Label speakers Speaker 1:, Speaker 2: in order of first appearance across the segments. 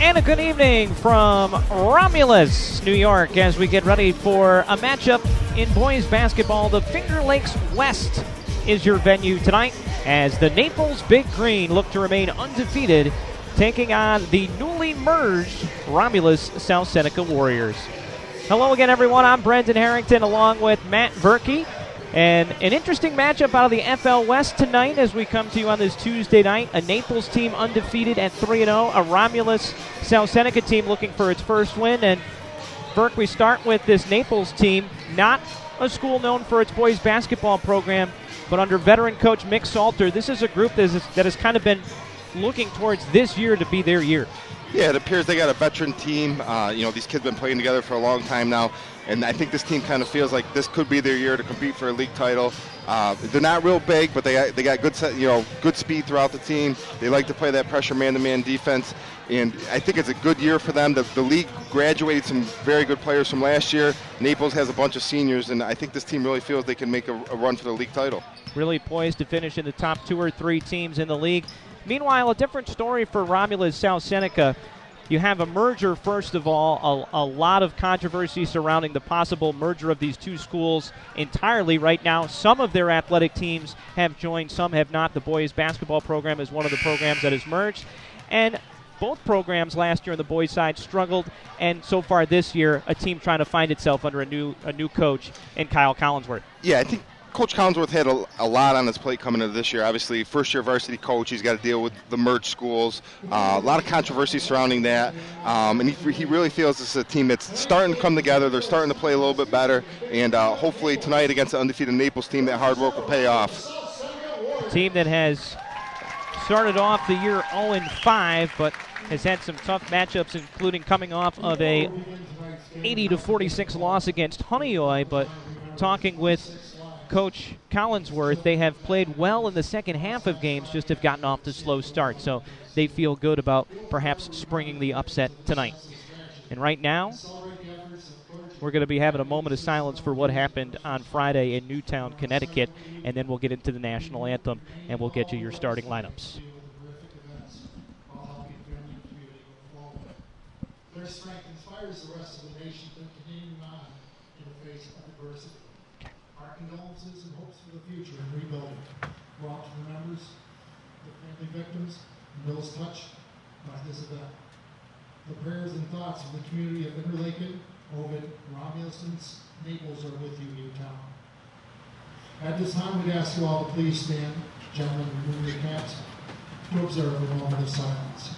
Speaker 1: And a good evening from Romulus, New York, as we get ready for a matchup in boys basketball. The Finger Lakes West is your venue tonight as the Naples Big Green look to remain undefeated, taking on the newly merged Romulus-South-Seneca Warriors. Hello again, everyone. I'm Brendan Harrington along with Matt Verkey. And an interesting matchup out of the FL West tonight as we come to you on this Tuesday night. A Naples team undefeated at 3-0. A Romulus-South-Seneca team looking for its first win. And, Verk, we start with this Naples team, not a school known for its boys basketball program, but under veteran coach Mick Salter, this is a group that has kind of been looking towards this year to be their year.
Speaker 2: Yeah, it appears they got a veteran team. These kids have been playing together for a long time now, and I think this team kind of feels like this could be their year to compete for a league title. They're not real big, but they got good speed throughout the team. They like to play that pressure man-to-man defense, and I think it's a good year for them. The league graduated some very good players from last year. Naples has a bunch of seniors, and I think this team really feels they can make a run for the league title.
Speaker 1: Really poised to finish in the top 2 or 3 teams in the league. Meanwhile, a different story for Romulus-South-Seneca. You have a merger, first of all, a lot of controversy surrounding the possible merger of these two schools entirely right now. Some of their athletic teams have joined, some have not. The boys basketball program is one of the programs that has merged. And both programs last year on the boys' side struggled, and so far this year, a team trying to find itself under a new coach in Kyle Collinsworth.
Speaker 2: Yeah, I think Coach Collinsworth had a lot on his plate coming into this year. Obviously, first-year varsity coach. He's got to deal with the merged schools. A lot of controversy surrounding that. And he really feels this is a team that's starting to come together. They're starting to play a little bit better. And hopefully tonight against the undefeated Naples team, that hard work will pay off.
Speaker 1: Team that has started off the year 0-5, but has had some tough matchups, including coming off of a 80-46 loss against Honeoye. But talking with Coach Collinsworth, they have played well in the second half of games, just have gotten off to slow start. So they feel good about perhaps springing the upset tonight. And right now, we're going to be having a moment of silence for what happened on Friday in Newtown, Connecticut, and then we'll get into the national anthem and we'll get you your starting lineups.
Speaker 3: Their strength inspires the rest of the nation to continue on in the face of adversity. Our condolences and hopes for the future and rebuilding go out to the members, the family victims, and those touched by this event. The prayers and thoughts of the community of Interlaken, Ovid, Romulus, and Naples are with you, Newtown. At this time, we'd ask you all to please stand, gentlemen, remove your caps, to observe a moment of silence.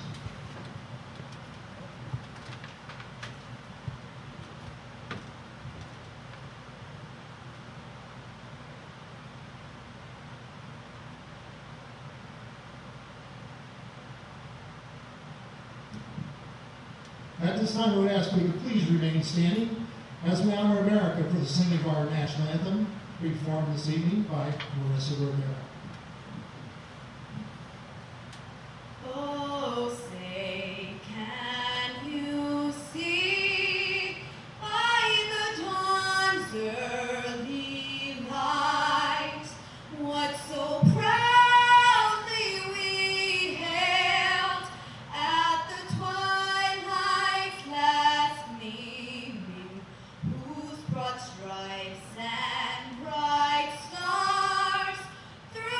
Speaker 3: At this time, I would ask you to please remain standing as we honor America for the singing of our national anthem, performed this evening by Marissa Rivera.
Speaker 4: Oh, say, can you see by the dawn's early light what so proudly we hailed at the twilight's last gleaming, whose broad stripes and bright stars through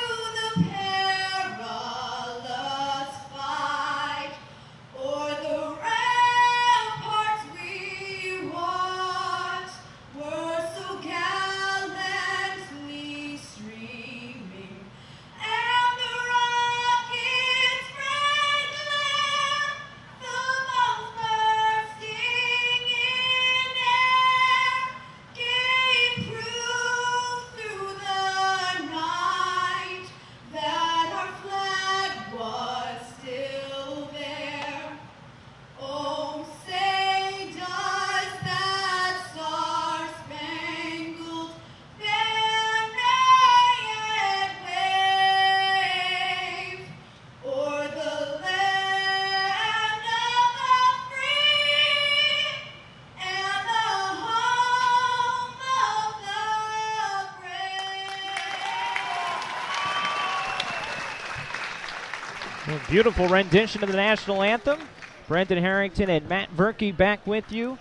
Speaker 1: A beautiful rendition of the national anthem. Brendan Harrington and Matt Verkey back with you.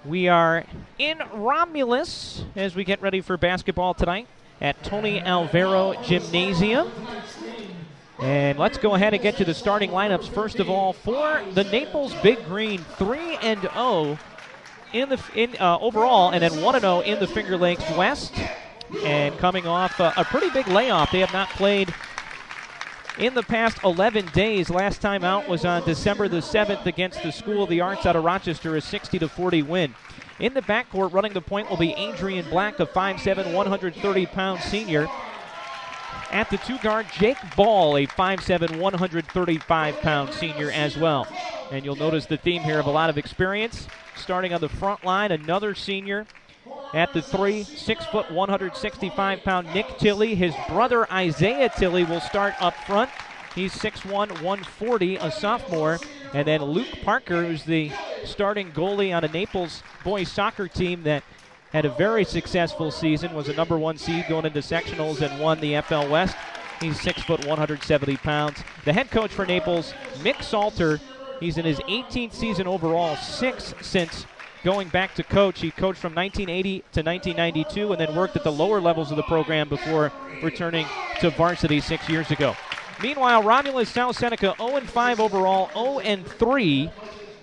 Speaker 1: We are in Romulus as we get ready for basketball tonight at Tony Alvaro Gymnasium. And let's go ahead and get to the starting lineups. First of all, for the Naples Big Green, 3-0 overall, and then 1-0 in the Finger Lakes West. And coming off a pretty big layoff. They have not played in the past 11 days. Last time out was on December the 7th against the School of the Arts out of Rochester, a 60-40 win. In the backcourt, running the point will be Adrian Black, a 5'7", 130-pound senior. At the two-guard, Jake Ball, a 5'7", 135-pound senior as well. And you'll notice the theme here of a lot of experience. Starting on the front line, another senior. At the 3, 6', 165-pound Nick Tilley. His brother Isaiah Tilley will start up front. He's 6'1", 140, a sophomore. And then Luke Parker, who's the starting goalie on a Naples boys soccer team that had a very successful season, was a number 1 seed going into sectionals and won the FL West. He's 6', 170 pounds. The head coach for Naples, Mick Salter, he's in his 18th season overall, 6 since going back to coach. He coached from 1980 to 1992 and then worked at the lower levels of the program before returning to varsity 6 years ago. Meanwhile, Romulus-South-Seneca 0-5 overall, 0-3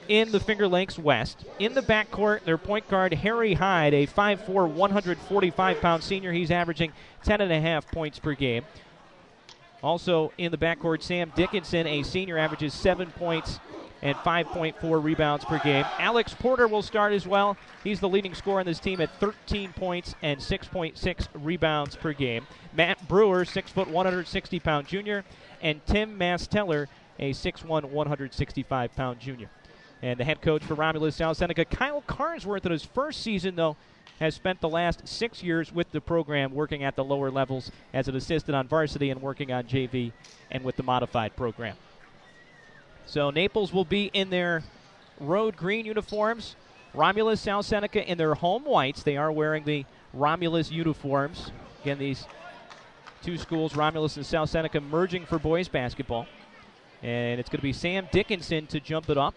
Speaker 1: in the Finger Lakes West. In the backcourt, their point guard, Harry Hyde, a 5'4", 145-pound senior. He's averaging 10.5 points per game. Also in the backcourt, Sam Dickinson, a senior, averages 7 points and 5.4 rebounds per game. Alex Porter will start as well. He's the leading scorer on this team at 13 points and 6.6 rebounds per game. Matt Brewer, 6', 160-pound junior, and Tim Masteller, a 6'1", 165-pound junior. And the head coach for Romulus-South-Seneca, Kyle Carsworth, in his first season, though, has spent the last 6 years with the program working at the lower levels as an assistant on varsity and working on JV and with the modified program. So Naples will be in their road green uniforms. Romulus-South-Seneca in their home whites. They are wearing the Romulus uniforms. Again, these two schools, Romulus and South-Seneca, merging for boys basketball. And it's going to be Sam Dickinson to jump it up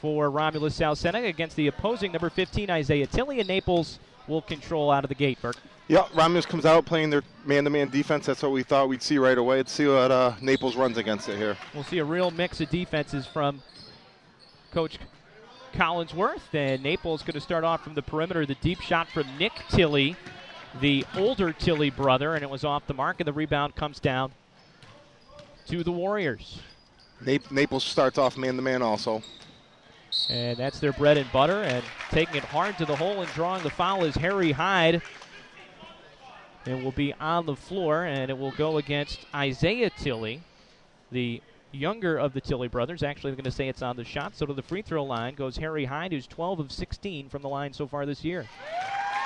Speaker 1: for Romulus-South-Seneca against the opposing number 15, Isaiah Tilley, and Naples will control out of the gate, Burke.
Speaker 2: Yeah, Romulus comes out playing their man-to-man defense. That's what we thought we'd see right away. Let's see what Naples runs against it here.
Speaker 1: We'll see a real mix of defenses from Coach Collinsworth, and Naples going to start off from the perimeter. The deep shot from Nick Tilley, the older Tilley brother, and it was off the mark, and the rebound comes down to the Warriors.
Speaker 2: Naples starts off man-to-man also.
Speaker 1: And that's their bread and butter, and taking it hard to the hole and drawing the foul is Harry Hyde. It will be on the floor, and it will go against Isaiah Tilley, the younger of the Tilley brothers. Actually, I'm going to say it's on the shot. So to the free throw line goes Harry Hyde, who's 12 of 16 from the line so far this year.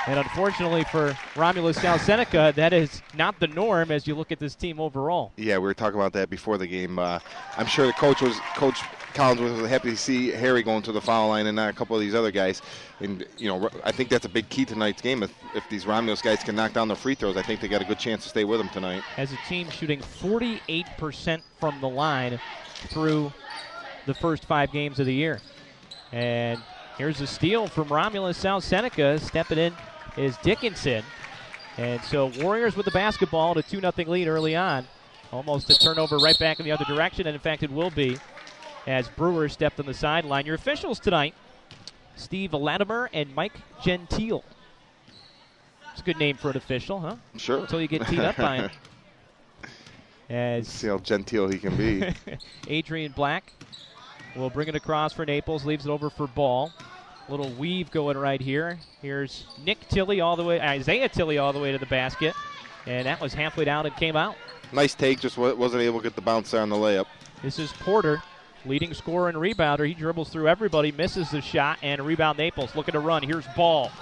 Speaker 1: And unfortunately for Romulus-South-Seneca, that is not the norm as you look at this team overall.
Speaker 2: Yeah, we were talking about that before the game. I'm sure the Coach Collins was happy to see Harry going to the foul line and not a couple of these other guys. And, you know, I think that's a big key tonight's game. If these Romulus guys can knock down the free throws, I think they got a good chance to stay with them tonight.
Speaker 1: As a team shooting 48% from the line through the first 5 games of the year. And here's a steal from Romulus-South-Seneca. Stepping in is Dickinson. And so Warriors with the basketball, a 2-0 lead early on. Almost a turnover right back in the other direction, and in fact it will be as Brewer stepped on the sideline. Your officials tonight, Steve Latimer and Mike Gentile. It's a good name for an official, huh?
Speaker 2: Sure.
Speaker 1: Until you get teed up by him.
Speaker 2: Let's see how genteel he can be.
Speaker 1: Adrian Black will bring it across for Naples, leaves it over for Ball. Little weave going right here. Here's Nick Tilley all the way, Isaiah Tilley all the way to the basket. And that was halfway down and came out.
Speaker 2: Nice take, just wasn't able to get the bounce there on the layup.
Speaker 1: This is Porter, leading scorer and rebounder. He dribbles through everybody, misses the shot, and rebound Naples. Looking to run. Here's Ball.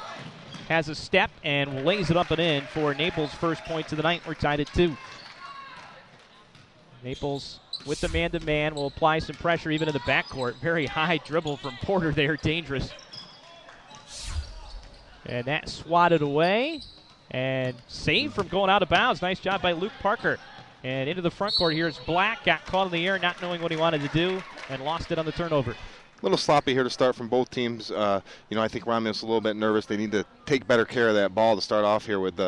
Speaker 1: Has a step and lays it up and in for Naples' first points of the night. We're tied at 2. Naples with the man-to-man will apply some pressure even in the backcourt. Very high dribble from Porter there, dangerous. And that swatted away and saved from going out of bounds. Nice job by Luke Parker. And into the front court, here's Black. Got caught in the air, not knowing what he wanted to do, and lost it on the turnover.
Speaker 2: A little sloppy here to start from both teams. I think Romulus a little bit nervous. They need to take better care of that ball to start off here with,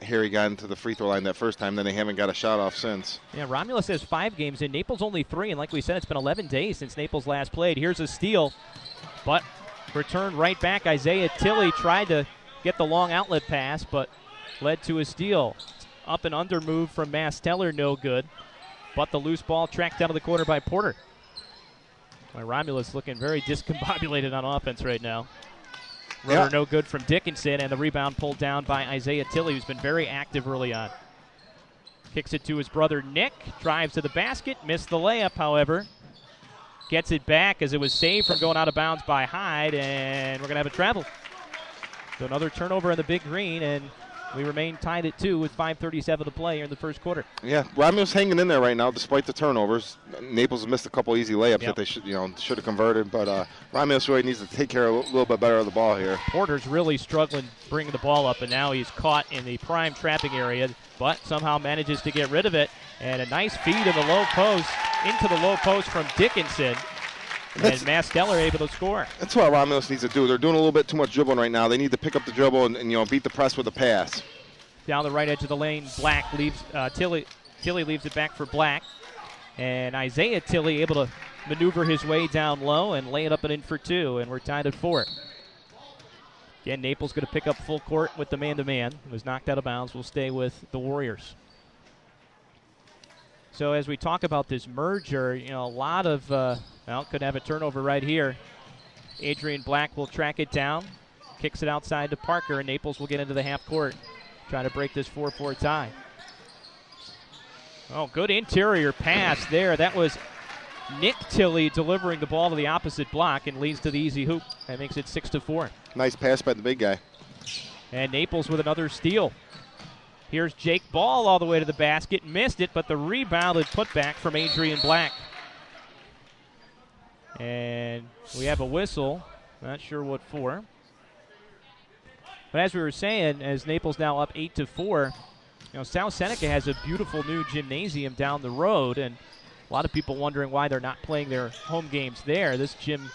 Speaker 2: Harry got into the free throw line that first time, then they haven't got a shot off since.
Speaker 1: Yeah, Romulus has 5 games in. Naples only 3, and like we said, it's been 11 days since Naples last played. Here's a steal, but returned right back. Isaiah Tilley tried to get the long outlet pass, but led to a steal. Up and under move from Masteller, no good. But the loose ball tracked out of the corner by Porter. Romulus looking very discombobulated on offense right now. Runner no good from Dickinson, and the rebound pulled down by Isaiah Tilley, who's been very active early on. Kicks it to his brother Nick, drives to the basket, missed the layup, however. Gets it back as it was saved from going out of bounds by Hyde, and we're going to have a travel. So another turnover in the Big Green, and we remain tied at 2 with 5:37 to play here in the first quarter.
Speaker 2: Yeah, Romulus hanging in there right now despite the turnovers. Naples has missed a couple easy layups that they should have converted, but Romulus really needs to take care a little bit better of the ball here.
Speaker 1: Porter's really struggling bringing the ball up, and now he's caught in the prime trapping area, but somehow manages to get rid of it. And a nice feed in the low post, into the low post from Dickinson. And Masteller able to score.
Speaker 2: That's what Romulus needs to do. They're doing a little bit too much dribbling right now. They need to pick up the dribble and beat the press with a pass.
Speaker 1: Down the right edge of the lane, Black leaves Tilley leaves it back for Black. And Isaiah Tilley able to maneuver his way down low and lay it up and in for 2, and we're tied at 4. Again, Naples going to pick up full court with the man-to-man. It was knocked out of bounds. Will stay with the Warriors. So as we talk about this merger, a lot of, could have a turnover right here. Adrian Black will track it down, kicks it outside to Parker, and Naples will get into the half court, trying to break this 4-4 tie. Oh, good interior pass there. That was Nick Tilley delivering the ball to the opposite block and leads to the easy hoop. That makes it 6-4.
Speaker 2: Nice pass by the big guy.
Speaker 1: And Naples with another steal. Here's Jake Ball all the way to the basket. Missed it, but the rebounded putback from Adrian Black. And we have a whistle. Not sure what for. But as we were saying, as Naples now up 8-4, South Seneca has a beautiful new gymnasium down the road, and a lot of people wondering why they're not playing their home games there. This gym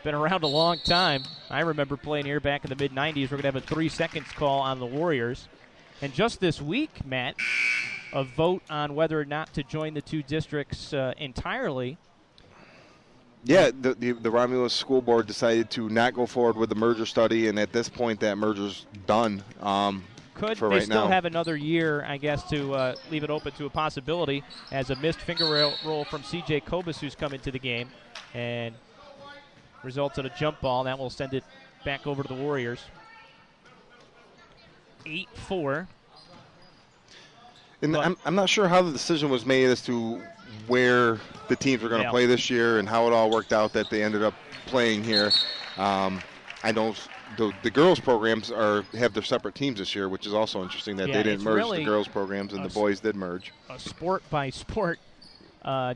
Speaker 1: been around a long time. I remember playing here back in the mid-'90s. We're going to have a 3 seconds call on the Warriors. And just this week, Matt, a vote on whether or not to join the 2 districts entirely.
Speaker 2: Yeah, the Romulus School Board decided to not go forward with the merger study, and at this point that merger's done.
Speaker 1: Could
Speaker 2: for
Speaker 1: they
Speaker 2: right
Speaker 1: still
Speaker 2: now.
Speaker 1: have another year, I guess, to leave it open to a possibility, as a missed finger roll from C.J. Kobus, who's come into the game, and results in a jump ball. That will send it back over to the Warriors. 8-4.
Speaker 2: And I'm not sure how the decision was made as to where the teams were going to play this year and how it all worked out that they ended up playing here. I know the girls' programs have their separate teams this year, which is also interesting that they didn't merge
Speaker 1: really
Speaker 2: the girls' programs and the boys did merge.
Speaker 1: A sport-by-sport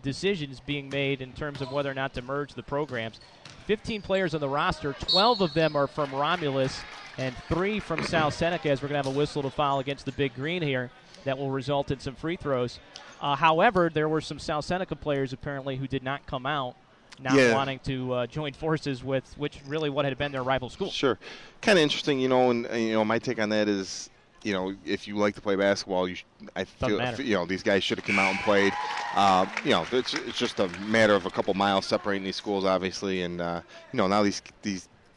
Speaker 1: decisions being made in terms of whether or not to merge the programs. 15 players on the roster, 12 of them are from Romulus and 3 from South Seneca, as we're going to have a whistle to foul against the Big Green here that will result in some free throws. However, there were some South Seneca players apparently who did not come out, not wanting to join forces with which really what had been their rival school. Sure.
Speaker 2: Kind of interesting, and my take on that is, if you like to play basketball, I feel these guys should have come out and played. It's just a matter of a couple miles separating these schools, obviously, and now these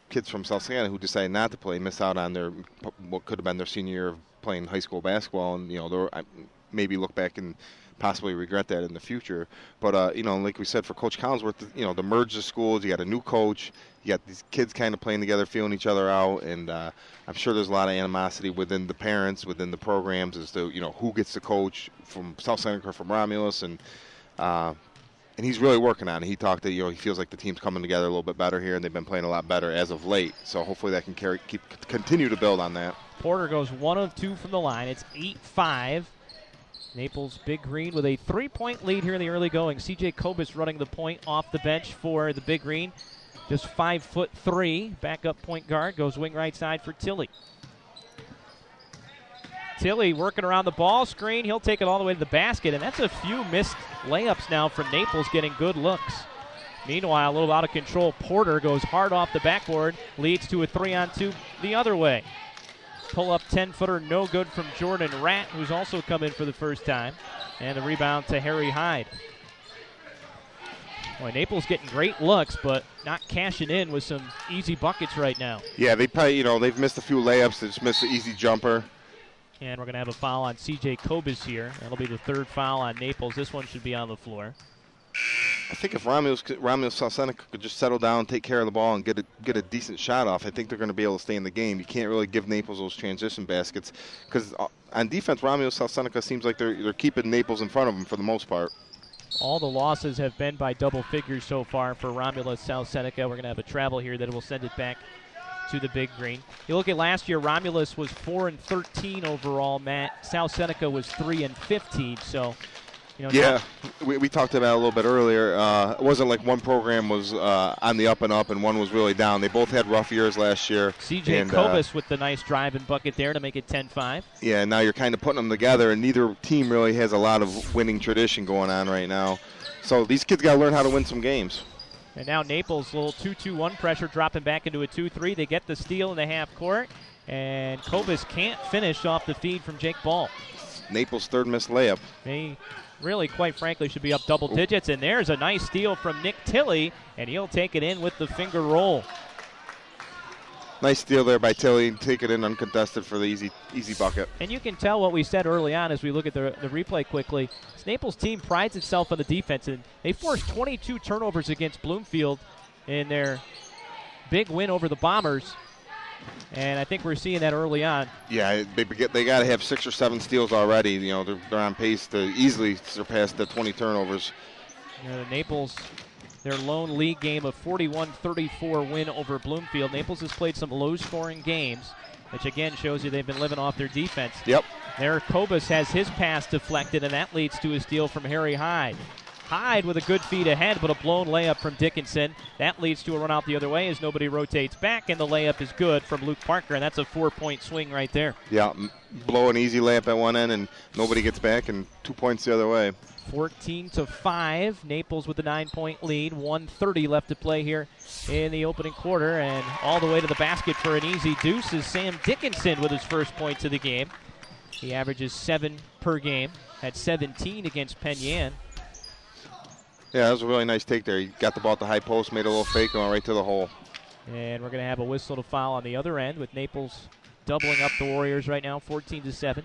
Speaker 2: kids from South Seneca who decided not to play miss out on what could have been their senior year of playing high school basketball, and they'll maybe look back and possibly regret that in the future. But like we said, for Coach Collinsworth, to merge the schools, you got a new coach, you got these kids kind of playing together, feeling each other out, and I'm sure there's a lot of animosity within the parents, within the programs, as to who gets the coach from South Seneca, from Romulus, and he's really working on it. He talked that he feels like the team's coming together a little bit better here, and they've been playing a lot better as of late. So hopefully that can continue to build on that.
Speaker 1: Porter goes 1 of 2 from the line. It's 8-5. Naples Big Green with a 3-point lead here in the early going. C.J. Kobus running the point off the bench for the Big Green. Just 5'3", backup point guard, goes wing right side for Tilley. Tilly working around the ball screen. He'll take it all the way to the basket, and that's a few missed layups now from Naples getting good looks. Meanwhile, a little out of control. Porter goes hard off the backboard, leads to a 3-on-2 the other way. Pull-up 10-footer, no good from Jordan Ratt, who's also come in for the first time. And a rebound to Harry Hyde. Boy, Naples getting great looks, but not cashing in with some easy buckets right now.
Speaker 2: Yeah, they probably, they've missed a few layups. They just missed an easy jumper.
Speaker 1: And we're going to have a foul on C.J. Kobus here. That'll be the third foul on Naples. This one should be on the floor.
Speaker 2: I think if Romulus-South-Seneca could just settle down, take care of the ball, and get a decent shot off, I think they're going to be able to stay in the game. You can't really give Naples those transition baskets because on defense, Romulus-South-Seneca seems like they're keeping Naples in front of them for the most part.
Speaker 1: All the losses have been by double figures so far for Romulus-South-Seneca. We're going to have a travel here that will send it back to the Big Green. You look at last year, Romulus was 4-13 overall. Matt, South-Seneca was 3-15. So,
Speaker 2: yeah, we talked about it a little bit earlier. It wasn't like one program was on the up and up and one was really down. They both had rough years last year.
Speaker 1: C.J. Kobus with the nice drive and bucket there to make it 10-5.
Speaker 2: Yeah, now you're kind of putting them together, and neither team really has a lot of winning tradition going on right now. So these kids got to learn how to win some games.
Speaker 1: And now Naples, a little 2-2-1 pressure, dropping back into a 2-3. They get the steal in the half court, and Kobus can't finish off the feed from Jake Ball.
Speaker 2: Naples' third missed layup.
Speaker 1: They really, quite frankly, should be up double digits. And there's a nice steal from Nick Tilley, and he'll take it in with the finger roll.
Speaker 2: Nice steal there by Tilley. Take it in uncontested for the easy bucket.
Speaker 1: And you can tell what we said early on as we look at the replay quickly. This Naples team prides itself on the defense, and they forced 22 turnovers against Bloomfield in their big win over the Bombers. And I think we're seeing that early on.
Speaker 2: Yeah, they got to have 6 or 7 steals already. They're on pace to easily surpass the 20 turnovers.
Speaker 1: Naples, their lone league game of 41-34 win over Bloomfield. Naples has played some low-scoring games, which again shows you they've been living off their defense.
Speaker 2: Yep.
Speaker 1: There, Kobus has his pass deflected, and that leads to a steal from Harry Hyde. Hyde with a good feed ahead, but a blown layup from Dickinson. That leads to a run out the other way as nobody rotates back, and the layup is good from Luke Parker, and that's a 4-point swing right there.
Speaker 2: Yeah, blow an easy layup at one end, and nobody gets back, and 2 points the other way.
Speaker 1: 14-5, Naples with the 9-point lead. 1:30 left to play here in the opening quarter, and all the way to the basket for an easy deuce is Sam Dickinson with his first points of the game. He averages 7 per game, had 17 against Penn Yan.
Speaker 2: Yeah, that was a really nice take there. He got the ball at the high post, made a little fake, and went right to the hole.
Speaker 1: And we're going to have a whistle to foul on the other end with Naples doubling up the Warriors right now, 14-7.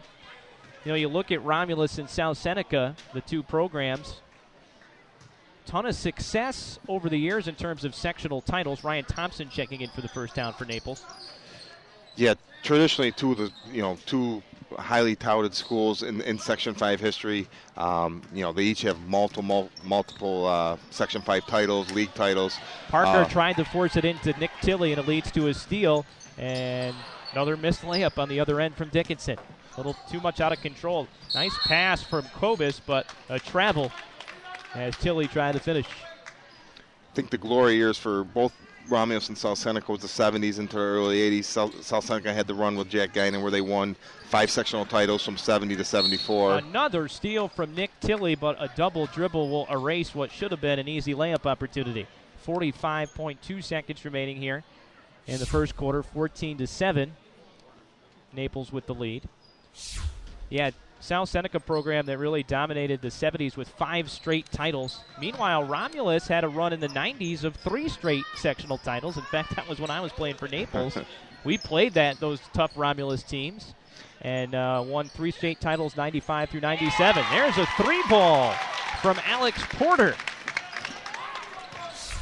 Speaker 1: You look at Romulus and South-Seneca, the two programs, ton of success over the years in terms of sectional titles. Ryan Thompson checking in for the first down for Naples.
Speaker 2: Yeah, traditionally two highly touted schools in Section 5 history. They each have multiple Section 5 titles, league titles.
Speaker 1: Parker tried to force it into Nick Tilley, and it leads to a steal. And another missed layup on the other end from Dickinson. A little too much out of control. Nice pass from Kobus, but a travel as Tilley tried to finish.
Speaker 2: I think the glory years for both Romulus and South-Seneca was the 70s into the early 80s. South-Seneca had the run with Jack Guinan where they won 5 sectional titles from 70 to 74.
Speaker 1: Another steal from Nick Tilley, but a double dribble will erase what should have been an easy layup opportunity. 45.2 seconds remaining here in the first quarter, 14-7. Naples with the lead. Yeah, South-Seneca program that really dominated the 70s with 5 straight titles. Meanwhile, Romulus had a run in the 90s of 3 straight sectional titles. In fact, that was when I was playing for Naples. We played those tough Romulus teams and won 3 straight titles, 95 through 97. There's a 3-ball from Alex Porter.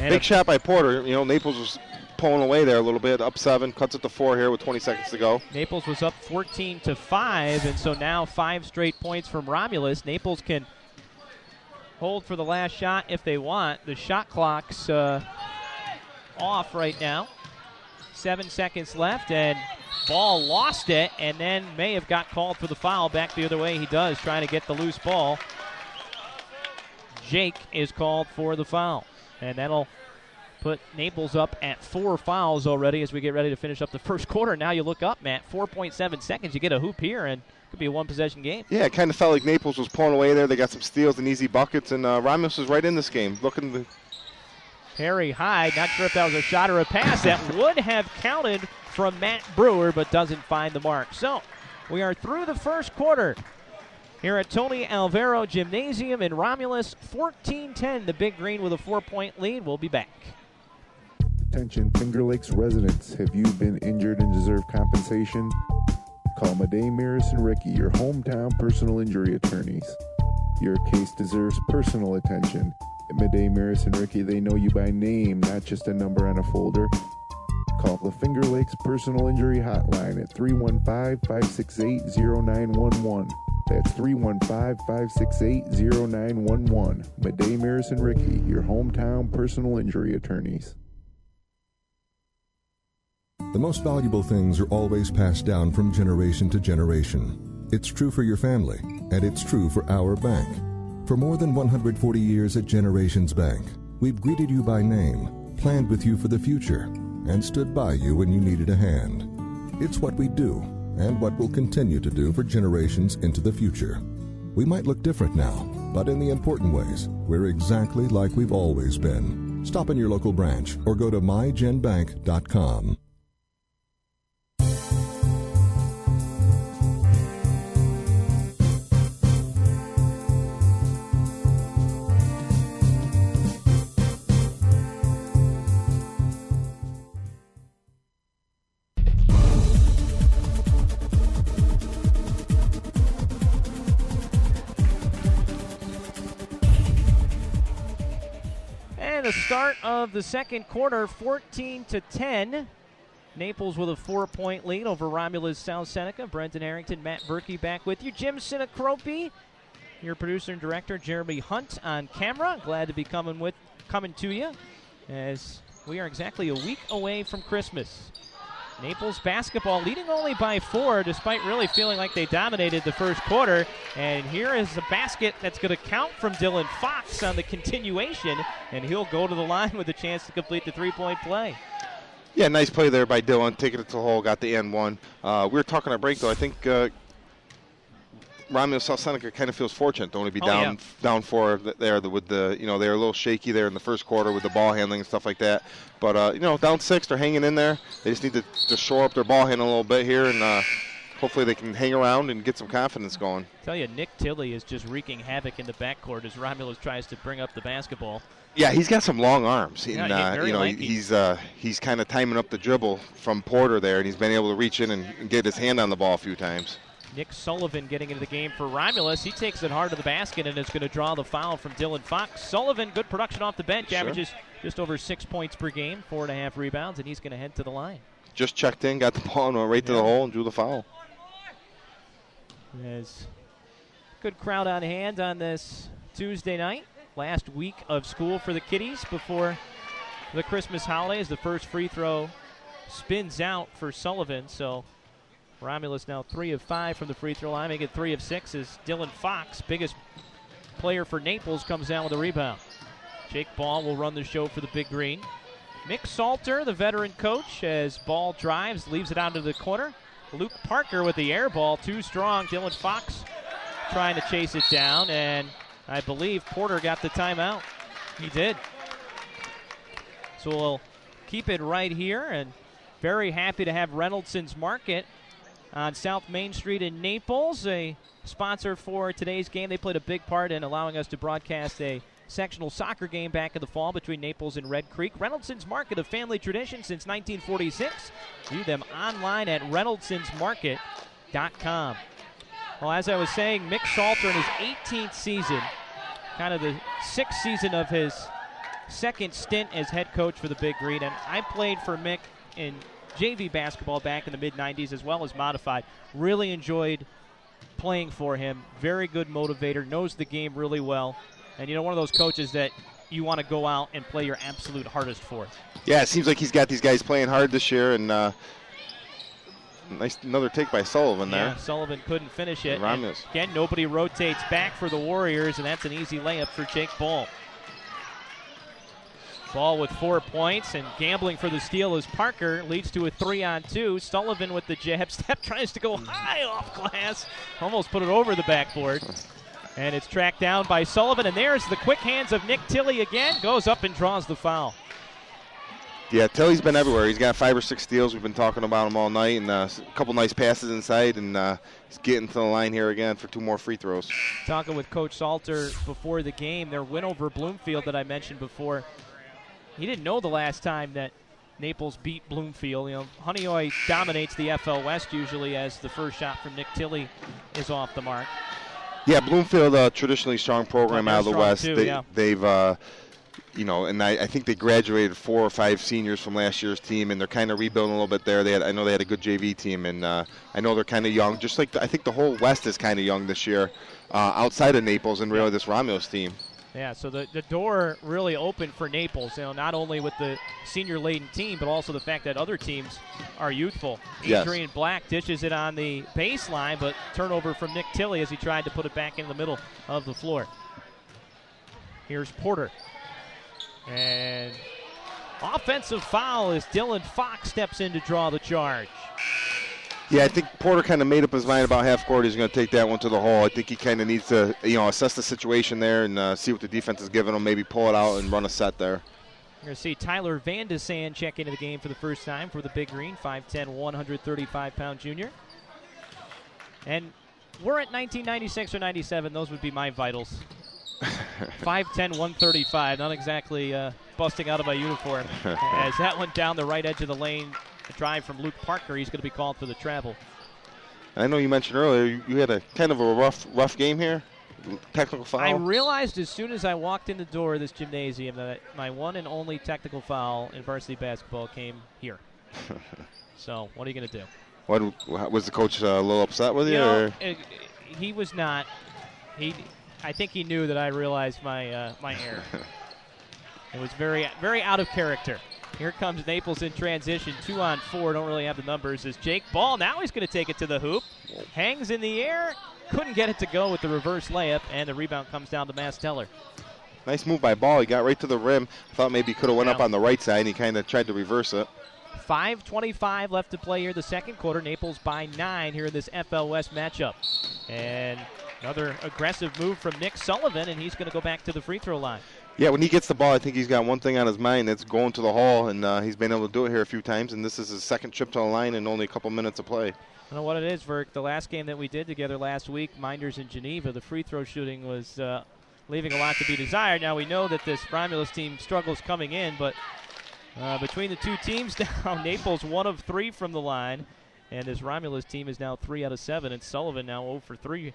Speaker 1: And
Speaker 2: big shot by Porter. Naples was pulling away there a little bit, up 7, cuts it to 4 here with 20 seconds to go.
Speaker 1: Naples was up 14-5, and so now 5 straight points from Romulus. Naples can hold for the last shot if they want. The shot clock's off right now. 7 seconds left, and Ball lost it, and then may have got called for the foul. Back the other way he does, trying to get the loose ball. Jake is called for the foul, and that'll put Naples up at 4 fouls already as we get ready to finish up the first quarter. Now you look up, Matt, 4.7 seconds. You get a hoop here, and Could be a one-possession game.
Speaker 2: Yeah, it kind of felt like Naples was pulling away there. They got some steals and easy buckets, and Romulus was right in this game. Looking to
Speaker 1: Harry Hyde, not sure if that was a shot or a pass. That would have counted from Matt Brewer, but doesn't find the mark. So we are through the first quarter here at Tony Alvaro Gymnasium in Romulus. 14-10, the Big Green with a 4-point lead. We'll be back.
Speaker 5: Attention Finger Lakes residents, have you been injured and deserve compensation? Call Madej, Maris, and Ricky, your hometown personal injury attorneys. Your case deserves personal attention. At Madej, Maris, and Ricky, they know you by name, not just a number on a folder. Call the Finger Lakes Personal Injury Hotline at 315-568-0911. That's 315-568-0911. Madej, Maris, and Ricky, your hometown personal injury attorneys.
Speaker 6: The most valuable things are always passed down from generation to generation. It's true for your family, and it's true for our bank. For more than 140 years at Generations Bank, we've greeted you by name, planned with you for the future, and stood by you when you needed a hand. It's what we do, and what we'll continue to do for generations into the future. We might look different now, but in the important ways, we're exactly like we've always been. Stop in your local branch or go to mygenbank.com.
Speaker 1: The start of the second quarter, 14-10. Naples with a 4-point lead over Romulus-South Seneca. Brendan Harrington, Matt Verkey back with you. Jim Sinacropi, your producer and director, Jeremy Hunt on camera. Glad to be coming to you as we are exactly a week away from Christmas. Naples basketball leading only by 4, despite really feeling like they dominated the first quarter. And here is a basket that's going to count from Dylan Fox on the continuation, and he'll go to the line with a chance to complete the three-point play.
Speaker 2: Yeah, nice play there by Dylan, taking it to the hole, got the end one. We were talking at break, though. I think Romulus-South Seneca kind of feels fortunate to only be down 4 there with the, they were a little shaky there in the first quarter with the ball handling and stuff like that. But, down 6, they're hanging in there. They just need to shore up their ball handling a little bit here, and hopefully they can hang around and get some confidence going.
Speaker 1: I tell you, Nick Tilley is just wreaking havoc in the backcourt as Romulus tries to bring up the basketball.
Speaker 2: Yeah, he's got some long arms.
Speaker 1: Yeah,
Speaker 2: he's kind of timing up the dribble from Porter there, and he's been able to reach in and get his hand on the ball a few times.
Speaker 1: Nick Sullivan getting into the game for Romulus. He takes it hard to the basket and is going to draw the foul from Dylan Fox. Sullivan, good production off the bench, averages just over 6 points per game, 4.5 rebounds, and he's going to head to the line.
Speaker 2: Just checked in, got the ball, and went right to the hole and drew the foul.
Speaker 1: There's good crowd on hand on this Tuesday night. Last week of school for the kiddies before the Christmas holidays. The first free throw spins out for Sullivan, so Romulus now 3 of 5 from the free throw line, making 3 of 6 as Dylan Fox, biggest player for Naples, comes down with a rebound. Jake Ball will run the show for the Big Green. Mick Salter, the veteran coach, as Ball drives, leaves it out into the corner. Luke Parker with the air ball, too strong. Dylan Fox trying to chase it down, and I believe Porter got the timeout. He did. So we'll keep it right here, and very happy to have Reynoldson's Market on South Main Street in Naples, a sponsor for today's game. They played a big part in allowing us to broadcast a sectional soccer game back in the fall between Naples and Red Creek. Reynoldson's Market, a family tradition since 1946. View them online at reynoldsonsmarket.com. Well, as I was saying, Mick Salter in his 18th season, kind of the 6th season of his second stint as head coach for the Big Green. And I played for Mick in JV basketball back in the mid-90s as well as modified. Really enjoyed playing for him. Very good motivator, knows the game really well. And, one of those coaches that you want to go out and play your absolute hardest for.
Speaker 2: Yeah, it seems like he's got these guys playing hard this year, and nice another take by Sullivan there.
Speaker 1: Yeah, Sullivan couldn't finish it.
Speaker 2: And
Speaker 1: again, nobody rotates back for the Warriors, and that's an easy layup for Jake Ball. Ball with 4 points, and gambling for the steal is Parker. Leads to a 3-on-2. Sullivan with the jab step tries to go high off glass. Almost put it over the backboard. And it's tracked down by Sullivan, and there's the quick hands of Nick Tilley again. Goes up and draws the foul.
Speaker 2: Yeah, Tilley's been everywhere. He's got 5 or 6 steals. We've been talking about him all night, and a couple nice passes inside, and he's getting to the line here again for 2 more free throws.
Speaker 1: Talking with Coach Salter before the game, their win over Bloomfield that I mentioned before, he didn't know the last time that Naples beat Bloomfield. You know, Honeoye dominates the FL West usually as the first shot from Nick Tilley is off the mark.
Speaker 2: Yeah, Bloomfield, a traditionally strong program out of the West.
Speaker 1: Too,
Speaker 2: They've you know, and I think they graduated 4 or 5 seniors from last year's team, and they're kind of rebuilding a little bit there. I know they had a good JV team, and I know they're kind of young. Just like I think the whole West is kind of young this year, outside of Naples and really this Romulus team.
Speaker 1: Yeah, so the door really opened for Naples, you know, not only with the senior-laden team, but also the fact that other teams are youthful.
Speaker 2: Yes.
Speaker 1: Adrian Black dishes it on the baseline, but turnover from Nick Tilley as he tried to put it back in the middle of the floor. Here's Porter. And offensive foul as Dylan Fox steps in to draw the charge.
Speaker 2: Yeah, I think Porter kind of made up his mind about half court. He's going to take that one to the hole. I think he kind of needs to, you know, assess the situation there and see what the defense is giving him. Maybe pull it out and run a set there.
Speaker 1: You're going to see Tyler Van de Sand check into the game for the first time for the Big Green, 5'10", 135-pound junior. And we're at 1996 or 97. Those would be my vitals. 5'10", 135, not exactly busting out of my uniform. As that went down the right edge of the lane, a drive from Luke Parker, he's going to be called for the travel.
Speaker 2: I know you mentioned earlier you had a kind of a rough game here, technical foul.
Speaker 1: I realized as soon as I walked in the door of this gymnasium that my one and only technical foul in varsity basketball came here. So what are you going to do?
Speaker 2: What was the coach a little upset with you?
Speaker 1: He was not. I think he knew that I realized my error. It was very, very out of character. Here comes Naples in transition, 2-on-4. Don't really have the numbers. As Jake Ball, now he's going to take it to the hoop. Hangs in the air. Couldn't get it to go with the reverse layup, and the rebound comes down to Masteller.
Speaker 2: Nice move by Ball. He got right to the rim. Thought maybe he could have went up on the right side, and he kind of tried to reverse it.
Speaker 1: 5:25 left to play here the second quarter. Naples by 9 here in this FL West matchup. And another aggressive move from Nick Sullivan, and he's going to go back to the free throw line.
Speaker 2: Yeah, when he gets the ball, I think he's got one thing on his mind. That's going to the hole, and he's been able to do it here a few times, and this is his second trip to the line in only a couple minutes of play.
Speaker 1: I know what it is, Verk. The last game that we did together last week, Minders in Geneva, the free throw shooting was leaving a lot to be desired. Now we know that this Romulus team struggles coming in, but between the two teams now, Naples 1 of 3 from the line, and this Romulus team is now 3 out of 7, and Sullivan now 0 for 3.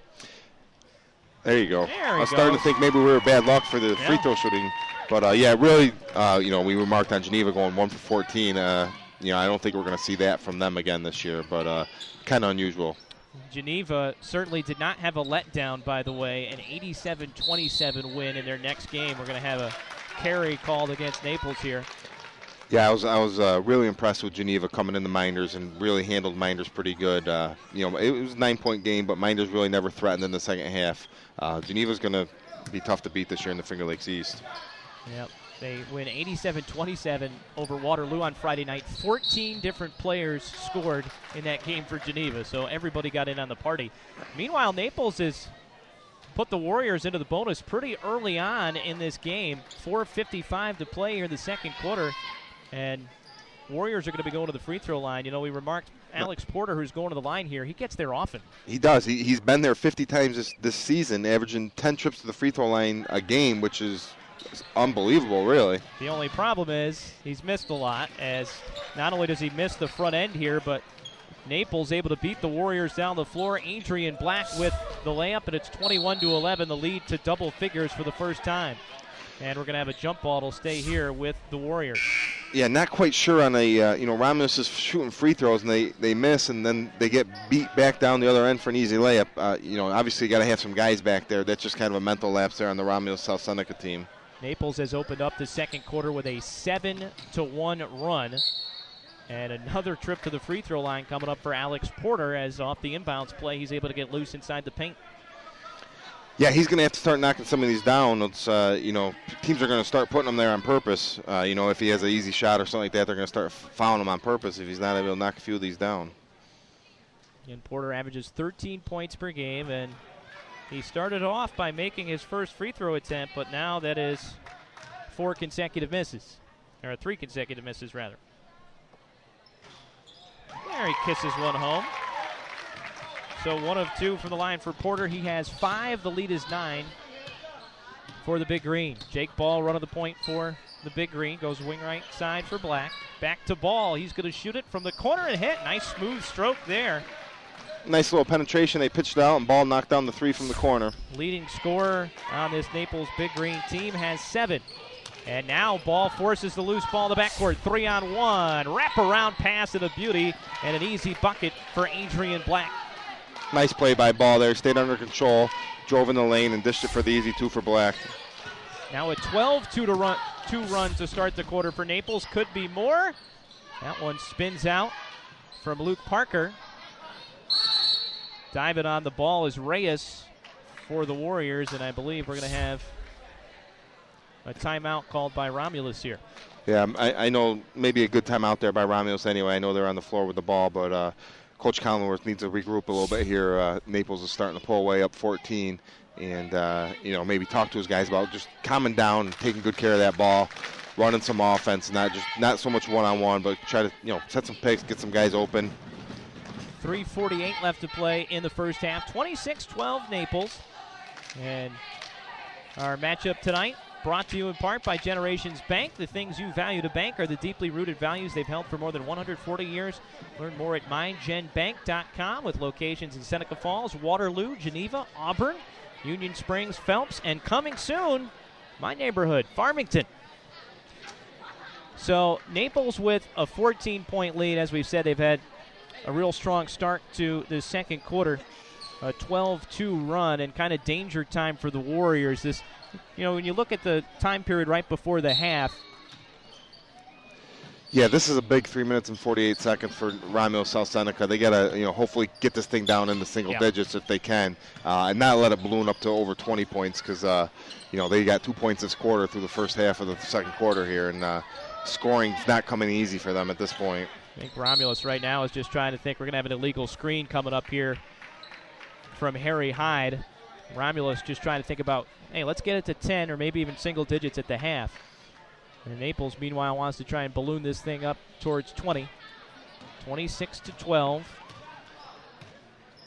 Speaker 2: There you go.
Speaker 1: I
Speaker 2: was starting to think maybe we were bad luck for the free throw shooting. But, yeah, really, you know, we remarked on Geneva going 1 for 14. You know, I don't think we're going to see that from them again this year, but kind of unusual.
Speaker 1: Geneva certainly did not have a letdown, by the way, an 87-27 win in their next game. We're going to have a carry called against Naples here.
Speaker 2: Yeah, I was really impressed with Geneva coming in the Minders and really handled Minders pretty good. You know, it was a 9-point game, but Minders really never threatened in the second half. Geneva's going to be tough to beat this year in the Finger Lakes East.
Speaker 1: Yep, they win 87-27 over Waterloo on Friday night. 14 different players scored in that game for Geneva, so everybody got in on the party. Meanwhile, Naples has put the Warriors into the bonus pretty early on in this game. 4:55 to play here in the second quarter. And Warriors are going to be going to the free throw line. You know, we remarked Alex Porter, who's going to the line here. He gets there often.
Speaker 2: He does. He's been there 50 times this season, averaging 10 trips to the free throw line a game, which is unbelievable, really.
Speaker 1: The only problem is he's missed a lot, as not only does he miss the front end here, but Naples able to beat the Warriors down the floor. Adrian Black with the layup, and it's 21-11, the lead to double figures for the first time. And we're going to have a jump ball. It'll stay here with the Warriors.
Speaker 2: Yeah, not quite sure on a, you know, Romulus is shooting free throws, and they miss, and then they get beat back down the other end for an easy layup. You know, obviously you got to have some guys back there. That's just kind of a mental lapse there on the Romulus-South-Seneca team.
Speaker 1: Naples has opened up the second quarter with a 7-1 run. And another trip to the free throw line coming up for Alex Porter, as off the inbounds play, he's able to get loose inside the paint.
Speaker 2: Yeah, he's going to have to start knocking some of these down. It's, teams are going to start putting him there on purpose. If he has an easy shot or something like that, they're going to start fouling him on purpose if he's not able to knock a few of these down.
Speaker 1: And Porter averages 13 points per game, and he started off by making his first free throw attempt, but now that is 4 consecutive misses, or 3 consecutive misses, rather. There, he kisses one home. So 1 of 2 from the line for Porter. He has 5. The lead is 9 for the Big Green. Jake Ball running the point for the Big Green. Goes wing right side for Black. Back to Ball. He's going to shoot it from the corner and hit. Nice smooth stroke there.
Speaker 2: Nice little penetration. They pitched it out, and Ball knocked down the 3 from the corner.
Speaker 1: Leading scorer on this Naples Big Green team has 7. And now Ball forces the loose ball to the backcourt. 3-on-1. Wrap-around pass and a beauty, and an easy bucket for Adrian Black.
Speaker 2: Nice play by Ball there. Stayed under control, drove in the lane, and dished it for the easy 2 for Black.
Speaker 1: Now a 12-2 run to start the quarter for Naples. Could be more. That one spins out from Luke Parker. Diving on the ball is Reyes for the Warriors, and I believe we're going to have a timeout called by Romulus here.
Speaker 2: Yeah, I know maybe a good timeout there by Romulus anyway. I know they're on the floor with the ball, but Coach Collinworth needs to regroup a little bit here. Naples is starting to pull away up 14, and maybe talk to his guys about just calming down and taking good care of that ball, running some offense, not so much one-on-one, but try to set some picks, get some guys open.
Speaker 1: 3:48 left to play in the first half. 26-12 Naples. And our matchup tonight brought to you in part by Generations Bank. The things you value to bank are the deeply rooted values they've held for more than 140 years. Learn more at mindgenbank.com with locations in Seneca Falls, Waterloo, Geneva, Auburn, Union Springs, Phelps, and coming soon, my neighborhood, Farmington. So Naples with a 14-point lead. As we've said, they've had a real strong start to the second quarter, a 12-2 run, and kind of danger time for the Warriors. This, when you look at the time period right before the half.
Speaker 2: Yeah, this is a big 3 minutes and 48 seconds for Romulus-South-Seneca. They got to, hopefully get this thing down in the single digits if they can, and not let it balloon up to over 20 points because, they got 2 points this quarter through the first half of the second quarter here, and scoring's not coming easy for them at this point.
Speaker 1: I think Romulus right now is just trying to think we're going to have an illegal screen coming up here from Harry Hyde. Romulus just trying to think about, hey, let's get it to 10 or maybe even single digits at the half. And Naples, meanwhile, wants to try and balloon this thing up towards 20. 26-12.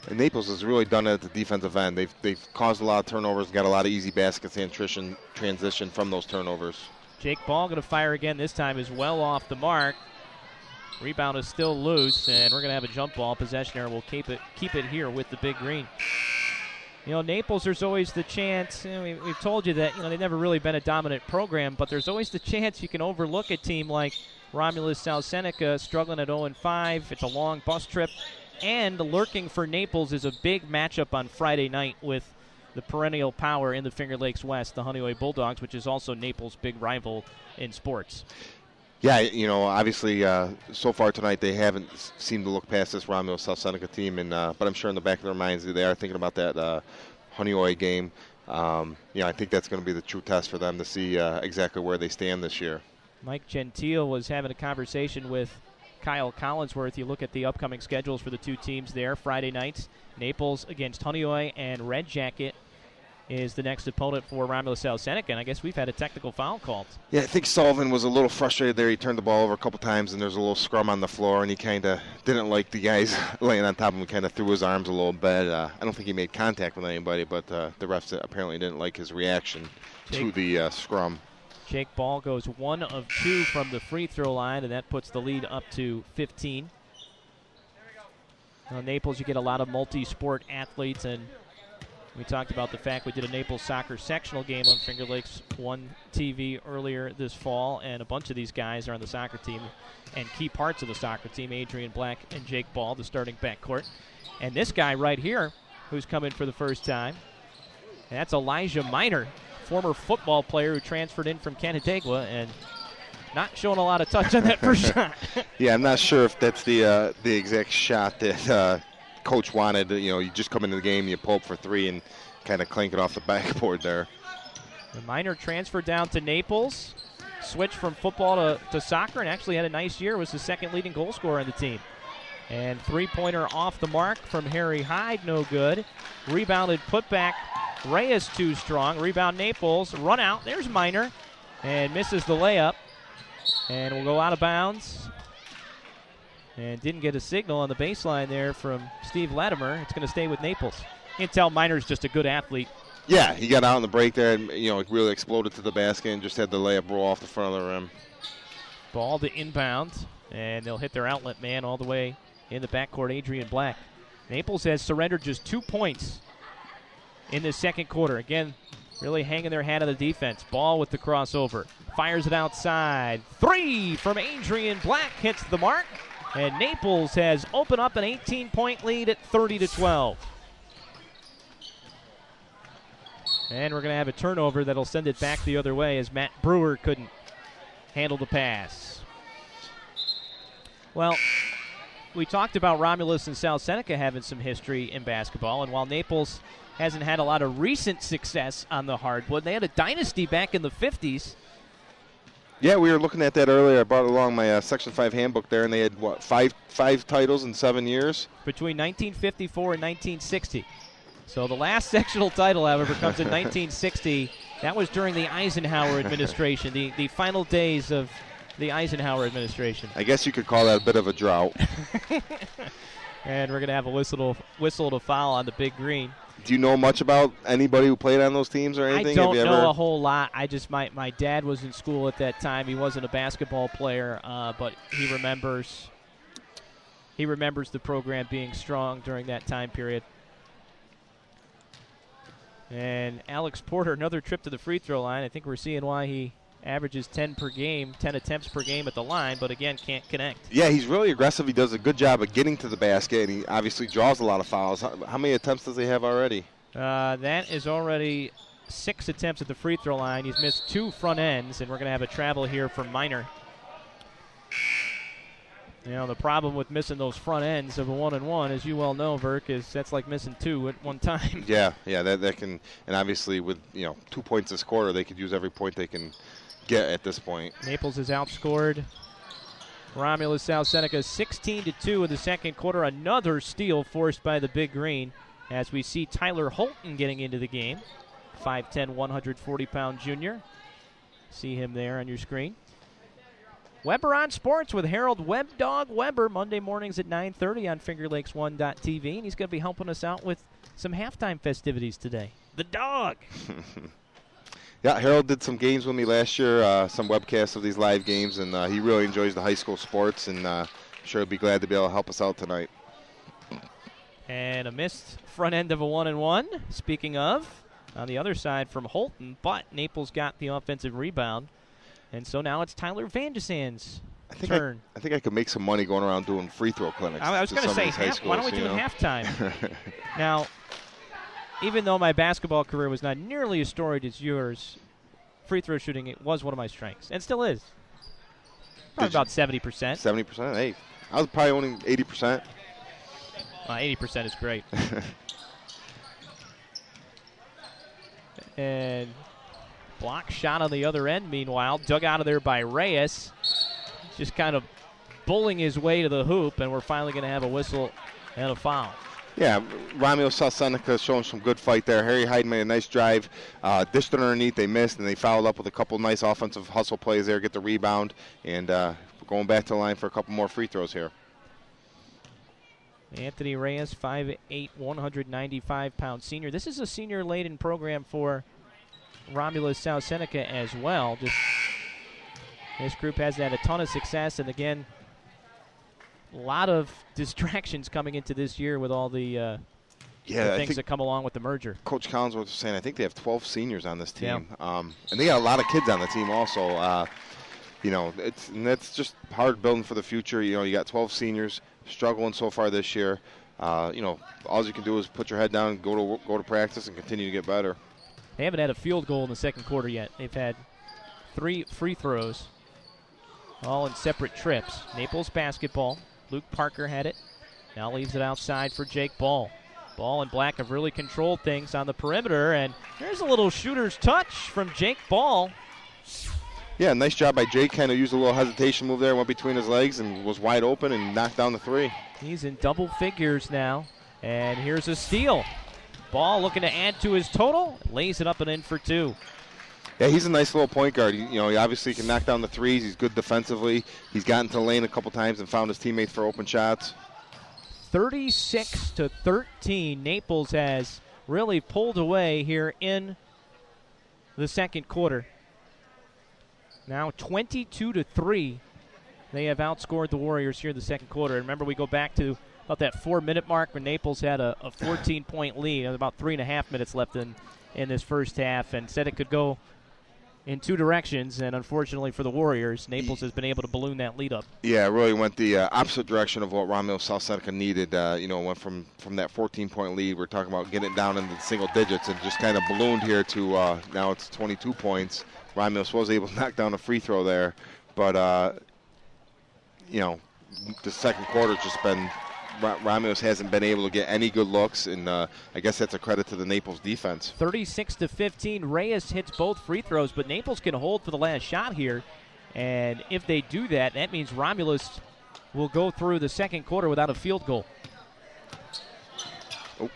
Speaker 2: And Naples has really done it at the defensive end. They've caused a lot of turnovers, got a lot of easy baskets and transition from those turnovers.
Speaker 1: Jake Ball going to fire again. This time is well off the mark. Rebound is still loose, and we're going to have a jump ball. Possession error. We'll keep it here with the Big Green. Naples, there's always the chance. We've told you that they've never really been a dominant program, but there's always the chance you can overlook a team like Romulus-South-Seneca struggling at 0-5. It's a long bus trip. And lurking for Naples is a big matchup on Friday night with the perennial power in the Finger Lakes West, the Honeoye Bulldogs, which is also Naples' big rival in sports.
Speaker 2: Yeah, obviously, so far tonight they haven't seemed to look past this Romulus-South-Seneca team, but I'm sure in the back of their minds they are thinking about that Honeoye game. I think that's going to be the true test for them to see exactly where they stand this year.
Speaker 1: Mike Gentile was having a conversation with Kyle Collinsworth. You look at the upcoming schedules for the two teams there. Friday nights, Naples against Honeoye, and Red Jacket is the next opponent for Romulus-South-Seneca, and I guess we've had a technical foul called.
Speaker 2: Yeah, I think Sullivan was a little frustrated there. He turned the ball over a couple times, and there's a little scrum on the floor, and he kind of didn't like the guys laying on top of him, kind of threw his arms a little bit. I don't think he made contact with anybody, but the refs apparently didn't like his reaction to the scrum.
Speaker 1: Jake Ball goes 1 of 2 from the free throw line, and that puts the lead up to 15. Now, Naples, you get a lot of multi-sport athletes, and we talked about the fact we did a Naples soccer sectional game on Finger Lakes 1 TV earlier this fall, and a bunch of these guys are on the soccer team and key parts of the soccer team, Adrian Black and Jake Ball, the starting backcourt. And this guy right here, who's come in for the first time, and that's Elijah Miner, former football player who transferred in from Canandaigua and not showing a lot of touch on that first shot.
Speaker 2: Yeah, I'm not sure if that's the exact shot that coach wanted. You just come into the game, you pull up for 3 and kind of clank it off the backboard there.
Speaker 1: The minor transfer down to Naples, switched from football to soccer, and actually had a nice year. Was the second leading goal scorer on the team. And three-pointer off the mark from Harry Hyde, no good. Rebounded putback, Reyes too strong. Rebound Naples, run out. There's Minor, and misses the layup. And will go out of bounds. And didn't get a signal on the baseline there from Steve Latimer. It's going to stay with Naples. You can tell Minor's just a good athlete.
Speaker 2: Yeah, he got out on the break there and, really exploded to the basket and just had the layup roll off the front of the rim.
Speaker 1: Ball to inbound, and they'll hit their outlet man all the way in the backcourt, Adrian Black. Naples has surrendered just 2 points in the second quarter. Again, really hanging their hat on the defense. Ball with the crossover. Fires it outside. 3 from Adrian Black hits the mark. And Naples has opened up an 18-point lead at 30-12. And we're going to have a turnover that'll send it back the other way as Matt Brewer couldn't handle the pass. Well, we talked about Romulus and South Seneca having some history in basketball, and while Naples hasn't had a lot of recent success on the hardwood, they had a dynasty back in the 50s.
Speaker 2: Yeah, we were looking at that earlier. I brought along my Section 5 handbook there, and they had, five titles in 7 years?
Speaker 1: Between 1954 and 1960. So the last sectional title, however, comes in 1960. That was during the Eisenhower administration, the final days of the Eisenhower administration.
Speaker 2: I guess you could call that a bit of a drought.
Speaker 1: And we're going to have a whistle to foul on the big green.
Speaker 2: Do you know much about anybody who played on those teams or anything?
Speaker 1: I don't know a whole lot. I just my dad was in school at that time. He wasn't a basketball player, but he remembers the program being strong during that time period. And Alex Porter, another trip to the free throw line. I think we're seeing why he averages 10 per game, 10 attempts per game at the line, but again, can't connect.
Speaker 2: Yeah, he's really aggressive. He does a good job of getting to the basket, and he obviously draws a lot of fouls. How many attempts does he have already?
Speaker 1: That is already 6 attempts at the free throw line. He's missed 2 front ends, and we're going to have a travel here from Minor. The problem with missing those front ends of a 1-and-1, as you well know, Verk, is that's like missing 2 at one time.
Speaker 2: Yeah, that can, and obviously with 2 points this quarter, they could use every point they can get at this point.
Speaker 1: Naples has outscored Romulus-South-Seneca 16-2 in the second quarter. Another steal forced by the Big Green as we see Tyler Holton getting into the game. 5'10", 140-pound junior. See him there on your screen. Weber on Sports with Harold Webdog Weber, Monday mornings at 9:30 on FingerLakes1.tv, and he's going to be helping us out with some halftime festivities today. The dog!
Speaker 2: Yeah, Harold did some games with me last year, some webcasts of these live games, and he really enjoys the high school sports, and I'm sure he'll be glad to be able to help us out tonight.
Speaker 1: And a missed front end of a 1-and-1, speaking of, on the other side from Holton, but Naples got the offensive rebound. And so now it's Tyler Van de Sand's turn.
Speaker 2: I think I could make some money going around doing free throw clinics.
Speaker 1: I was going to say, why don't we do halftime? Now, even though my basketball career was not nearly as storied as yours, free throw shooting it was one of my strengths, and still is. Probably about 70%.
Speaker 2: 70%? Hey, I was probably only 80%.
Speaker 1: 80% is great. And block shot on the other end, meanwhile. Dug out of there by Reyes. Just kind of bullying his way to the hoop, and we're finally going to have a whistle and a foul.
Speaker 2: Yeah, Romulus-South-Seneca showing some good fight there. Harry Hyde made a nice drive, dished it underneath, they missed, and they fouled up with a couple nice offensive hustle plays there, get the rebound, and going back to the line for a couple more free throws here.
Speaker 1: Anthony Reyes, 5'8", 195-pound senior. This is a senior-laden program for Romulus-South-Seneca as well. This group has had a ton of success, and again, a lot of distractions coming into this year with all the things that come along with the merger.
Speaker 2: Coach Collins was saying, I think they have 12 seniors on this team, and they got a lot of kids on the team also. It's just hard building for the future. You got 12 seniors struggling so far this year. All you can do is put your head down, go to practice, and continue to get better.
Speaker 1: They haven't had a field goal in the second quarter yet. They've had 3 free throws, all in separate trips. Naples basketball. Luke Parker had it. Now leaves it outside for Jake Ball. Ball and Black have really controlled things on the perimeter, and there's a little shooter's touch from Jake Ball.
Speaker 2: Yeah, nice job by Jake. Kind of used a little hesitation move there, went between his legs and was wide open and knocked down the three.
Speaker 1: He's in double figures now, and here's a steal. Ball looking to add to his total, lays it up and in for two.
Speaker 2: Yeah, he's a nice little point guard. He obviously can knock down the threes. He's good defensively. He's gotten to the lane a couple times and found his teammates for open shots.
Speaker 1: 36-13. Naples has really pulled away here in the second quarter. Now 22-3. They have outscored the Warriors here in the second quarter. And remember, we go back to about that 4-minute mark when Naples had a 14-point lead. There was about 3.5 minutes left in this first half, and said it could go in two directions, and unfortunately for the Warriors, Naples has been able to balloon that lead up.
Speaker 2: Yeah, it really went the opposite direction of what Romulus-South-Seneca needed. Went from that 14-point lead. We're talking about getting it down into the single digits and just kind of ballooned here to now it's 22 points. Romulus was able to knock down a free throw there, but, the second quarter's just been Romulus hasn't been able to get any good looks, and I guess that's a credit to the Naples defense.
Speaker 1: 36-15. Reyes hits both free throws, but Naples can hold for the last shot here. And if they do that, that means Romulus will go through the second quarter without a field goal.
Speaker 2: Oh.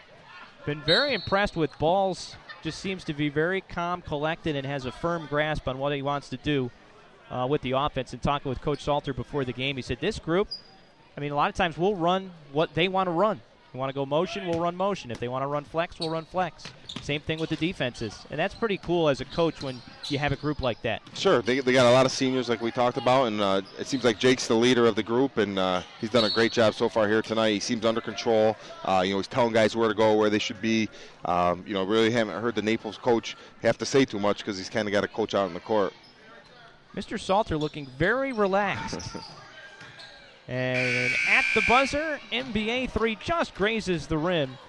Speaker 1: Been very impressed with Balls. Just seems to be very calm, collected, and has a firm grasp on what he wants to do with the offense. And talking with Coach Salter before the game, he said this group, a lot of times we'll run what they want to run. They want to go motion, we'll run motion. If they want to run flex, we'll run flex. Same thing with the defenses. And that's pretty cool as a coach when you have a group like that.
Speaker 2: Sure. They got a lot of seniors like we talked about, and it seems like Jake's the leader of the group, and he's done a great job so far here tonight. He seems under control. He's telling guys where to go, where they should be. Really haven't heard the Naples coach have to say too much because he's kind of got to coach out in the court.
Speaker 1: Mr. Salter looking very relaxed. And at the buzzer, NBA three just grazes the rim.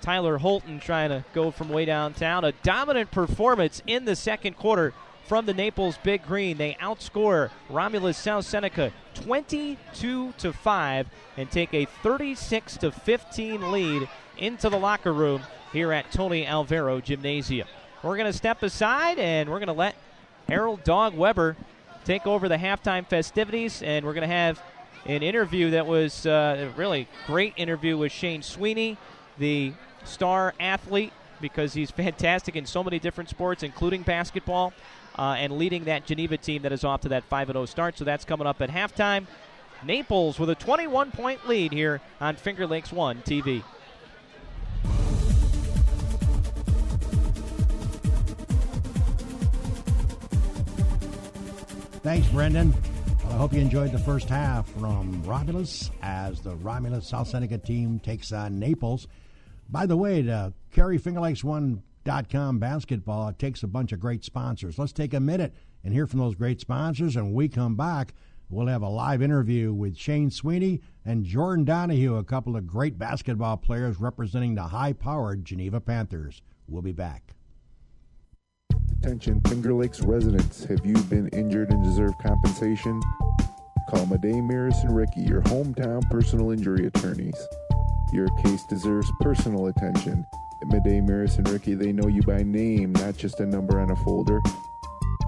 Speaker 1: Tyler Holton trying to go from way downtown. A dominant performance in the second quarter from the Naples Big Green. They outscore Romulus-South-Seneca 22-5 and take a 36-15 lead into the locker room here at Tony Alvaro Gymnasium. We're going to step aside and we're going to let Harold Dog Weber take over the halftime festivities, and we're going to have an interview that was a really great interview with Shane Sweeney, the star athlete, because he's fantastic in so many different sports, including basketball, and leading that Geneva team that is off to that 5-0 start. So that's coming up at halftime. Naples with a 21-point lead here on Finger Lakes 1 TV.
Speaker 7: Thanks, Brendan. I hope you enjoyed the first half from Romulus as the Romulus-South-Seneca team takes on Naples. By the way, the CarryFingerLakes1.com basketball, it takes a bunch of great sponsors. Let's take a minute and hear from those great sponsors, and when we come back, we'll have a live interview with Shane Sweeney and Jordan Donahue, a couple of great basketball players representing the high-powered Geneva Panthers. We'll be back.
Speaker 5: Attention Finger Lakes residents, have you been injured and deserve compensation? Call Madej, Maris, and Ricky, your hometown personal injury attorneys. Your case deserves personal attention. At Madej, Maris, and Ricky, they know you by name, not just a number on a folder.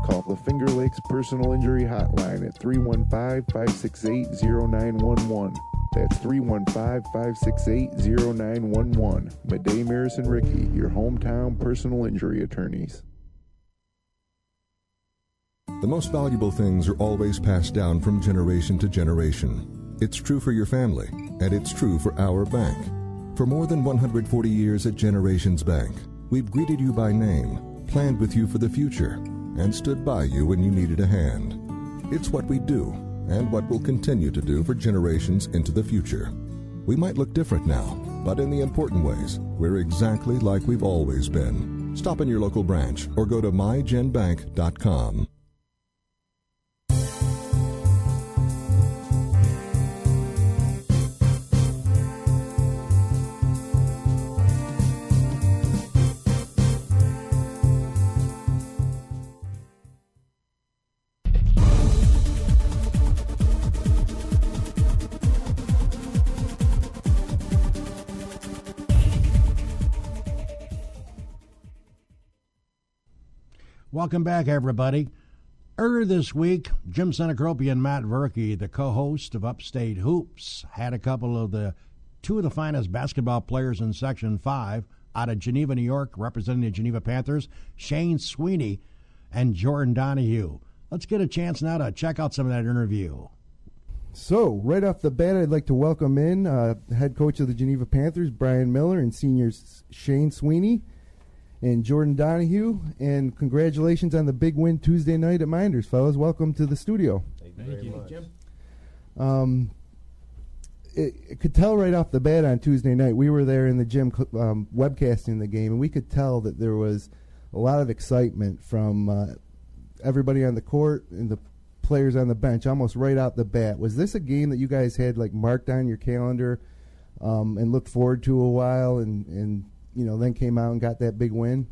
Speaker 5: Call the Finger Lakes Personal Injury Hotline at 315-568-0911. That's 315-568-0911. Madej, Maris, and Ricky, your hometown personal injury attorneys.
Speaker 6: The most valuable things are always passed down from generation to generation. It's true for your family, and it's true for our bank. For more than 140 years at Generations Bank, we've greeted you by name, planned with you for the future, and stood by you when you needed a hand. It's what we do, and what we'll continue to do for generations into the future. We might look different now, but in the important ways, we're exactly like we've always been. Stop in your local branch or go to mygenbank.com.
Speaker 7: Welcome back, everybody. Earlier this week, Jim Senecropi and Matt Verkey, the co-host of Upstate Hoops, had two of the finest basketball players in Section 5 out of Geneva, New York, representing the Geneva Panthers, Shane Sweeney and Jordan Donahue. Let's get a chance now to check out some of that interview.
Speaker 8: So, right off the bat, I'd like to welcome in head coach of the Geneva Panthers, Brian Miller, and seniors Shane Sweeney and Jordan Donahue. And congratulations on the big win Tuesday night at Minders, fellas. Welcome to the studio.
Speaker 9: Thank you very much, Jim.
Speaker 8: It could tell right off the bat on Tuesday night, we were there in the gym webcasting the game, and we could tell that there was a lot of excitement from everybody on the court and the players on the bench almost right out the bat. Was this a game that you guys had like marked on your calendar and looked forward to a while and then came out and got that big win?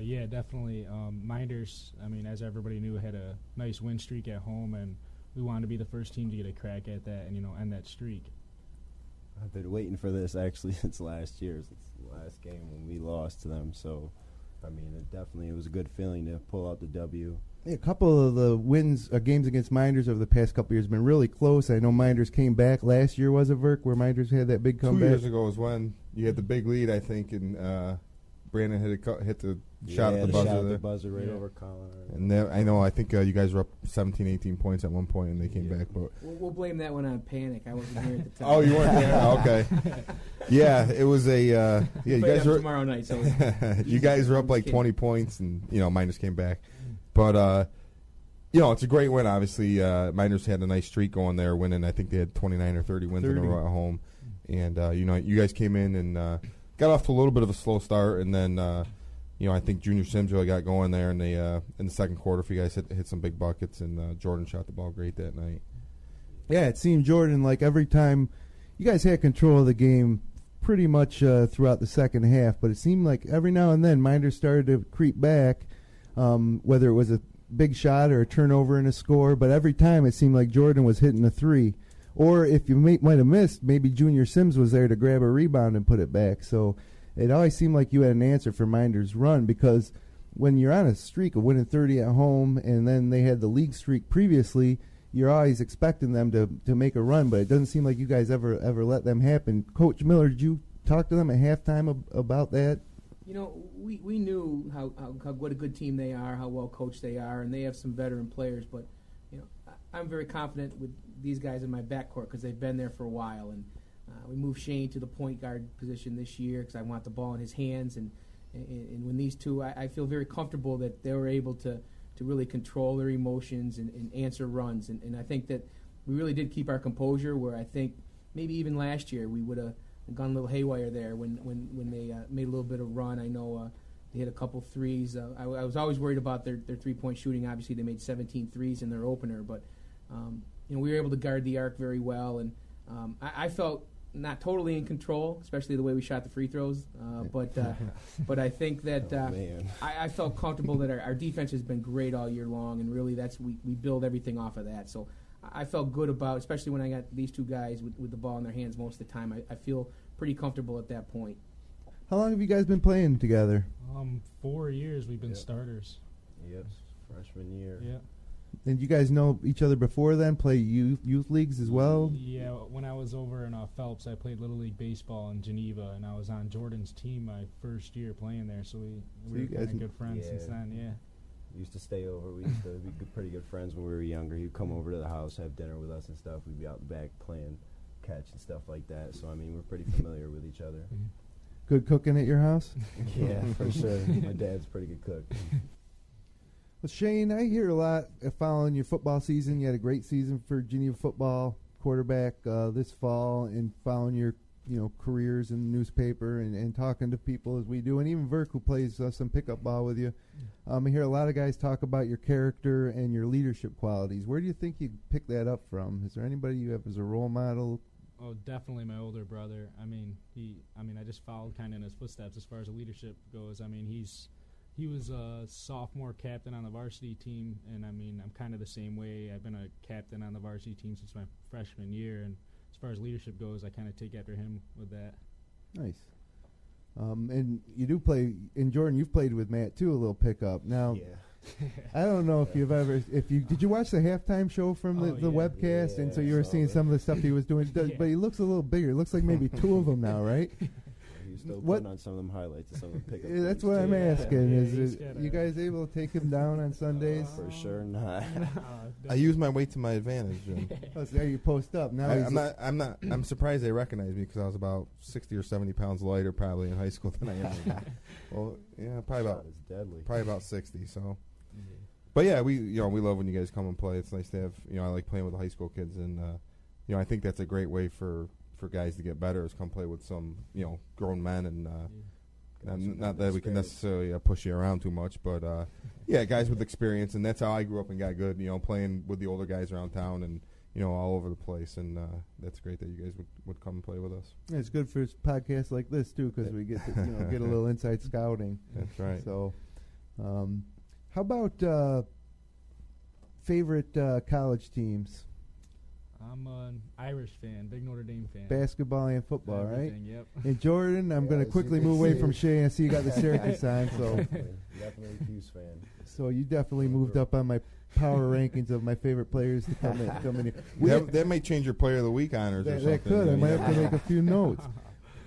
Speaker 10: Yeah, definitely. Minders, as everybody knew, had a nice win streak at home, and we wanted to be the first team to get a crack at that and, end that streak.
Speaker 9: I've been waiting for this actually since last year, since the last game when we lost to them. So, it was a good feeling to pull out the W.
Speaker 8: Yeah, a couple of the games against Minders over the past couple of years have been really close. I know Minders came back last year, was it, Verk, where Minders had that big comeback?
Speaker 2: 2 years ago was when you had the big lead, I think, and Brandon hit the shot at the buzzer.
Speaker 9: Shot at
Speaker 2: there.
Speaker 9: the buzzer right over Colin.
Speaker 2: And I think you guys were up 17, 18 points at one point, and they came back. But
Speaker 11: we'll blame that one on panic. I wasn't here at the time.
Speaker 2: Oh, you weren't there? Okay. Yeah, it was a you guys were
Speaker 11: tomorrow night. So
Speaker 2: you guys were up like 20 points, and Minders came back. But it's a great win. Obviously, Minders had a nice streak going there, winning. I think they had 29 or 30 wins in a row at home, and you guys came in and got off to a little bit of a slow start, and then I think Junior Sims really got going there, and they in the second quarter for you guys hit some big buckets, and Jordan shot the ball great that night.
Speaker 8: Yeah, it seemed Jordan, like every time you guys had control of the game pretty much throughout the second half, but it seemed like every now and then Minders started to creep back, whether it was a big shot or a turnover and a score, but every time it seemed like Jordan was hitting a three. Or if you might have missed, maybe Junior Sims was there to grab a rebound and put it back. So it always seemed like you had an answer for Minders' run, because when you're on a streak of winning 30 at home and then they had the league streak previously, you're always expecting them to make a run, but it doesn't seem like you guys ever let them happen. Coach Miller, did you talk to them at halftime about that?
Speaker 11: We knew how what a good team they are, how well coached they are, and they have some veteran players. But I'm very confident with these guys in my backcourt because they've been there for a while. And we moved Shane to the point guard position this year because I want the ball in his hands. And when these two, I feel very comfortable that they were able to really control their emotions and answer runs. And I think that we really did keep our composure, where I think maybe even last year we would have gone a little haywire there when they made a little bit of run. I know they hit a couple threes. I was always worried about their three-point shooting. Obviously, they made 17 threes in their opener, but we were able to guard the arc very well. And I felt not totally in control, especially the way we shot the free throws. But I think that I felt comfortable that our defense has been great all year long, and really we build everything off of that. So I felt good about, especially when I got these two guys with the ball in their hands most of the time. I feel pretty comfortable at that point.
Speaker 8: How long have you guys been playing together?
Speaker 10: 4 years we've been starters.
Speaker 9: Yep, freshman year.
Speaker 10: Yeah.
Speaker 8: And you guys know each other before then? Play youth leagues as well?
Speaker 10: Yeah, when I was over in Phelps, I played Little League Baseball in Geneva, and I was on Jordan's team my first year playing there, so we were kind of good friends since then, yeah.
Speaker 9: We used to stay over. We used to be pretty good friends when we were younger. He'd come over to the house, have dinner with us and stuff. We'd be out the back playing catch and stuff like that. So, we're pretty familiar with each other.
Speaker 8: Good cooking at your house?
Speaker 9: Yeah, for sure. My dad's a pretty good cook.
Speaker 8: Well, Shane, I hear a lot following your football season. You had a great season for Geneva football, quarterback this fall, and following your careers in the newspaper and talking to people as we do, and even Verk, who plays some pickup ball with you. I hear a lot of guys talk about your character and your leadership qualities. Where do you think you pick that up from? Is there anybody you have as a role model?
Speaker 10: Oh, definitely my older brother. I just followed kind of in his footsteps as far as the leadership goes. He was a sophomore captain on the varsity team, and I'm kind of the same way. I've been a captain on the varsity team since my freshman year, and as far as leadership goes, I kind of take after him with that.
Speaker 8: Nice. And you do play, and Jordan, you've played with Matt too, a little pickup. Now, I don't know if did you watch the halftime show from the webcast? And so you were seeing some of the stuff he was doing, but he looks a little bigger. It looks like maybe two of them now, right?
Speaker 9: He's still putting on some of them highlights and some of the pickup.
Speaker 8: That's what I'm asking. Is you guys able to take him down on Sundays?
Speaker 9: For sure not.
Speaker 12: I use my weight to my advantage, Jim.
Speaker 8: Oh, so there you post up. Now
Speaker 12: I'm surprised they recognize me because I was about 60 or 70 pounds lighter probably in high school than I am now. Well, yeah, probably about 60. So, but yeah, we love when you guys come and play. It's nice to have. I like playing with the high school kids, and I think that's a great way for guys to get better is come play with some grown men, and not that we can necessarily push you around too much, but guys with experience, and that's how I grew up and got good. Playing with the older guys around town and all over the place, and that's great that you guys would come and play with us.
Speaker 8: Yeah, it's good for podcasts like this too because we get to get a little inside scouting.
Speaker 12: That's right.
Speaker 8: So, how about favorite college teams?
Speaker 10: I'm an Irish fan, big Notre Dame fan.
Speaker 8: Basketball and football, right?
Speaker 10: Yep.
Speaker 8: And Jordan, I'm going to quickly move away from Shay. I see you got the Syracuse on, so
Speaker 9: Definitely a Hughes fan.
Speaker 8: So you definitely moved up on my power rankings of my favorite players to come in.
Speaker 12: That may change your player of the week honors or something.
Speaker 8: That could. I might have to make a few notes.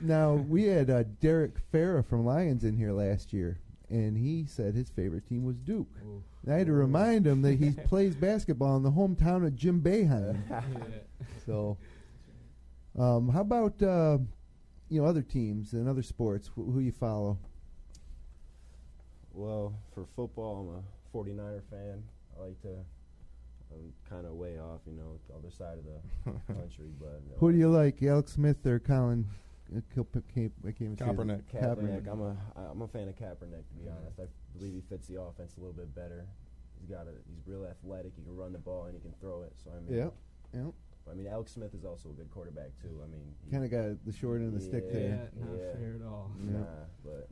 Speaker 8: Now, we had Derek Farah from Lions in here last year, and he said his favorite team was Duke. Ooh. And I had to remind him that he plays basketball in the hometown of Jim Boeheim. So, how about other teams and other sports? Who you follow?
Speaker 9: Well, for football, I'm a 49er fan. I'm kind of way off, the other side of the country. But
Speaker 8: who do you like, Alex Smith or Colin?
Speaker 12: Kaepernick.
Speaker 9: I'm a fan of Kaepernick, to be honest. I believe he fits the offense a little bit better. He's real athletic. He can run the ball and he can throw it. So Alex Smith is also a good quarterback too. He
Speaker 8: kind of got the short end of the stick there.
Speaker 10: Not fair at all.
Speaker 9: But.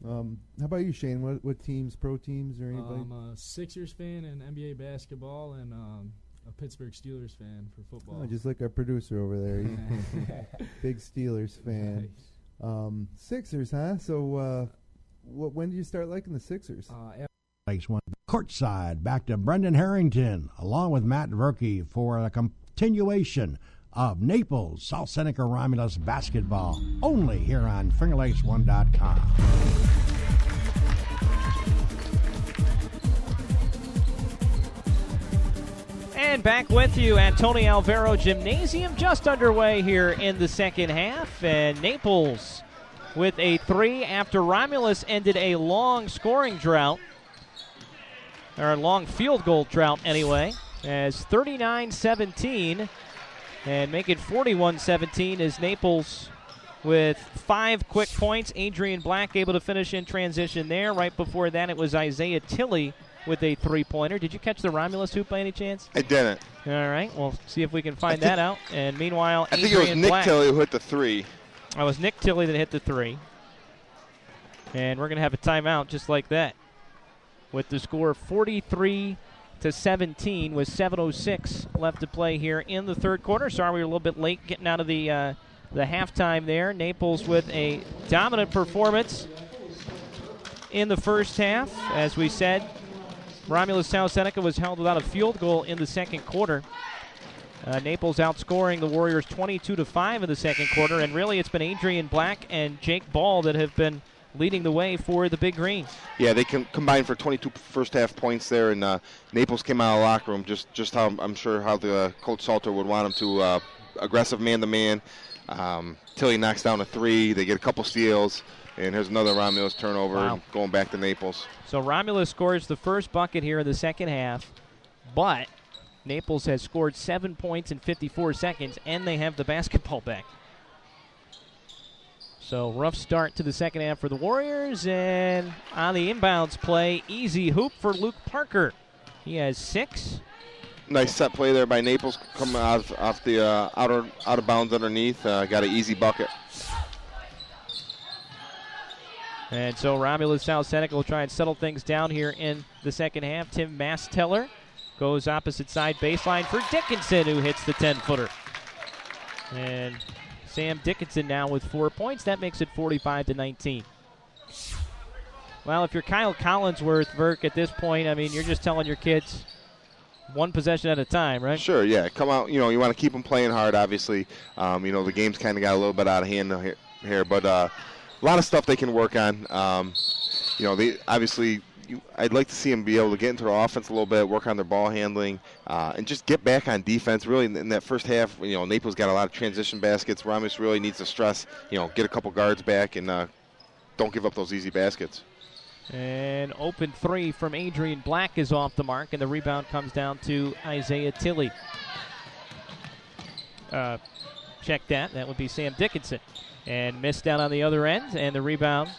Speaker 8: How about you, Shane? What teams, pro teams, or anybody?
Speaker 10: I'm a Sixers fan in NBA basketball and a Pittsburgh Steelers fan for football.
Speaker 8: Oh, just like our producer over there. He's big Steelers fan. Nice. Sixers, huh? So when did you start liking the Sixers?
Speaker 7: Courtside, back to Brendan Harrington, along with Matt Verkey for a continuation of Naples, South Seneca Romulus basketball, only here on FingerLakes1.com.
Speaker 1: And back with you at Tony Alvaro Gymnasium, just underway here in the second half. And Naples with a 3 after Romulus ended a long scoring drought, or a long field goal drought anyway, as 39-17. And make it 41-17 as Naples with 5 quick points. Adrian Black able to finish in transition there. Right before that, it was Isaiah Tilley with a 3-pointer. Did you catch the Romulus hoop by any chance?
Speaker 2: I didn't.
Speaker 1: All right, we'll see if we can find that out. And meanwhile,
Speaker 2: I think it was Nick Tilley who hit the 3.
Speaker 1: It was Nick Tilley that hit the 3. And we're going to have a timeout just like that, with the score 43-17 with 7:06 left to play here in the third quarter. Sorry we were a little bit late getting out of the halftime there. Naples with a dominant performance in the first half. As we said, Romulus-South-Seneca was held without a field goal in the second quarter. Naples outscoring the Warriors 22-5 in the second quarter, and really it's been Adrian Black and Jake Ball that have been leading the way for the Big Green.
Speaker 2: Yeah, they combined for 22 first-half points there, and Naples came out of the locker room just how I'm sure how the Coach Salter would want them to aggressive man-to-man. Tilley knocks down a 3. They get a couple steals, and here's another Romulus turnover going back to Naples.
Speaker 1: So Romulus scores the first bucket here in the second half, but Naples has scored 7 points in 54 seconds, and they have the basketball back. So rough start to the second half for the Warriors, and on the inbounds play, easy hoop for Luke Parker. He has 6.
Speaker 2: Nice set play there by Naples, coming off the out of bounds underneath. Got an easy bucket.
Speaker 1: And so Romulus-South-Seneca will try and settle things down here in the second half. Tim Masteller goes opposite side baseline for Dickinson, who hits the 10-footer. And Sam Dickinson now with 4 points. That makes it 45-19. Well, if you're Kyle Collinsworth, Verk, at this point, I mean, you're just telling your kids one possession at a time, right?
Speaker 2: Sure, yeah. Come out, you want to keep them playing hard, obviously. The game's kind of got a little bit out of hand here, but a lot of stuff they can work on. They obviously, I'd like to see them be able to get into the offense a little bit, work on their ball handling, and just get back on defense. Really, in that first half, Naples got a lot of transition baskets. Romulus really needs to stress, get a couple guards back and don't give up those easy baskets.
Speaker 1: And open three from Adrian Black is off the mark, and the rebound comes down to Isaiah Tilley. Check that. That would be Sam Dickinson. And missed down on the other end, and the rebound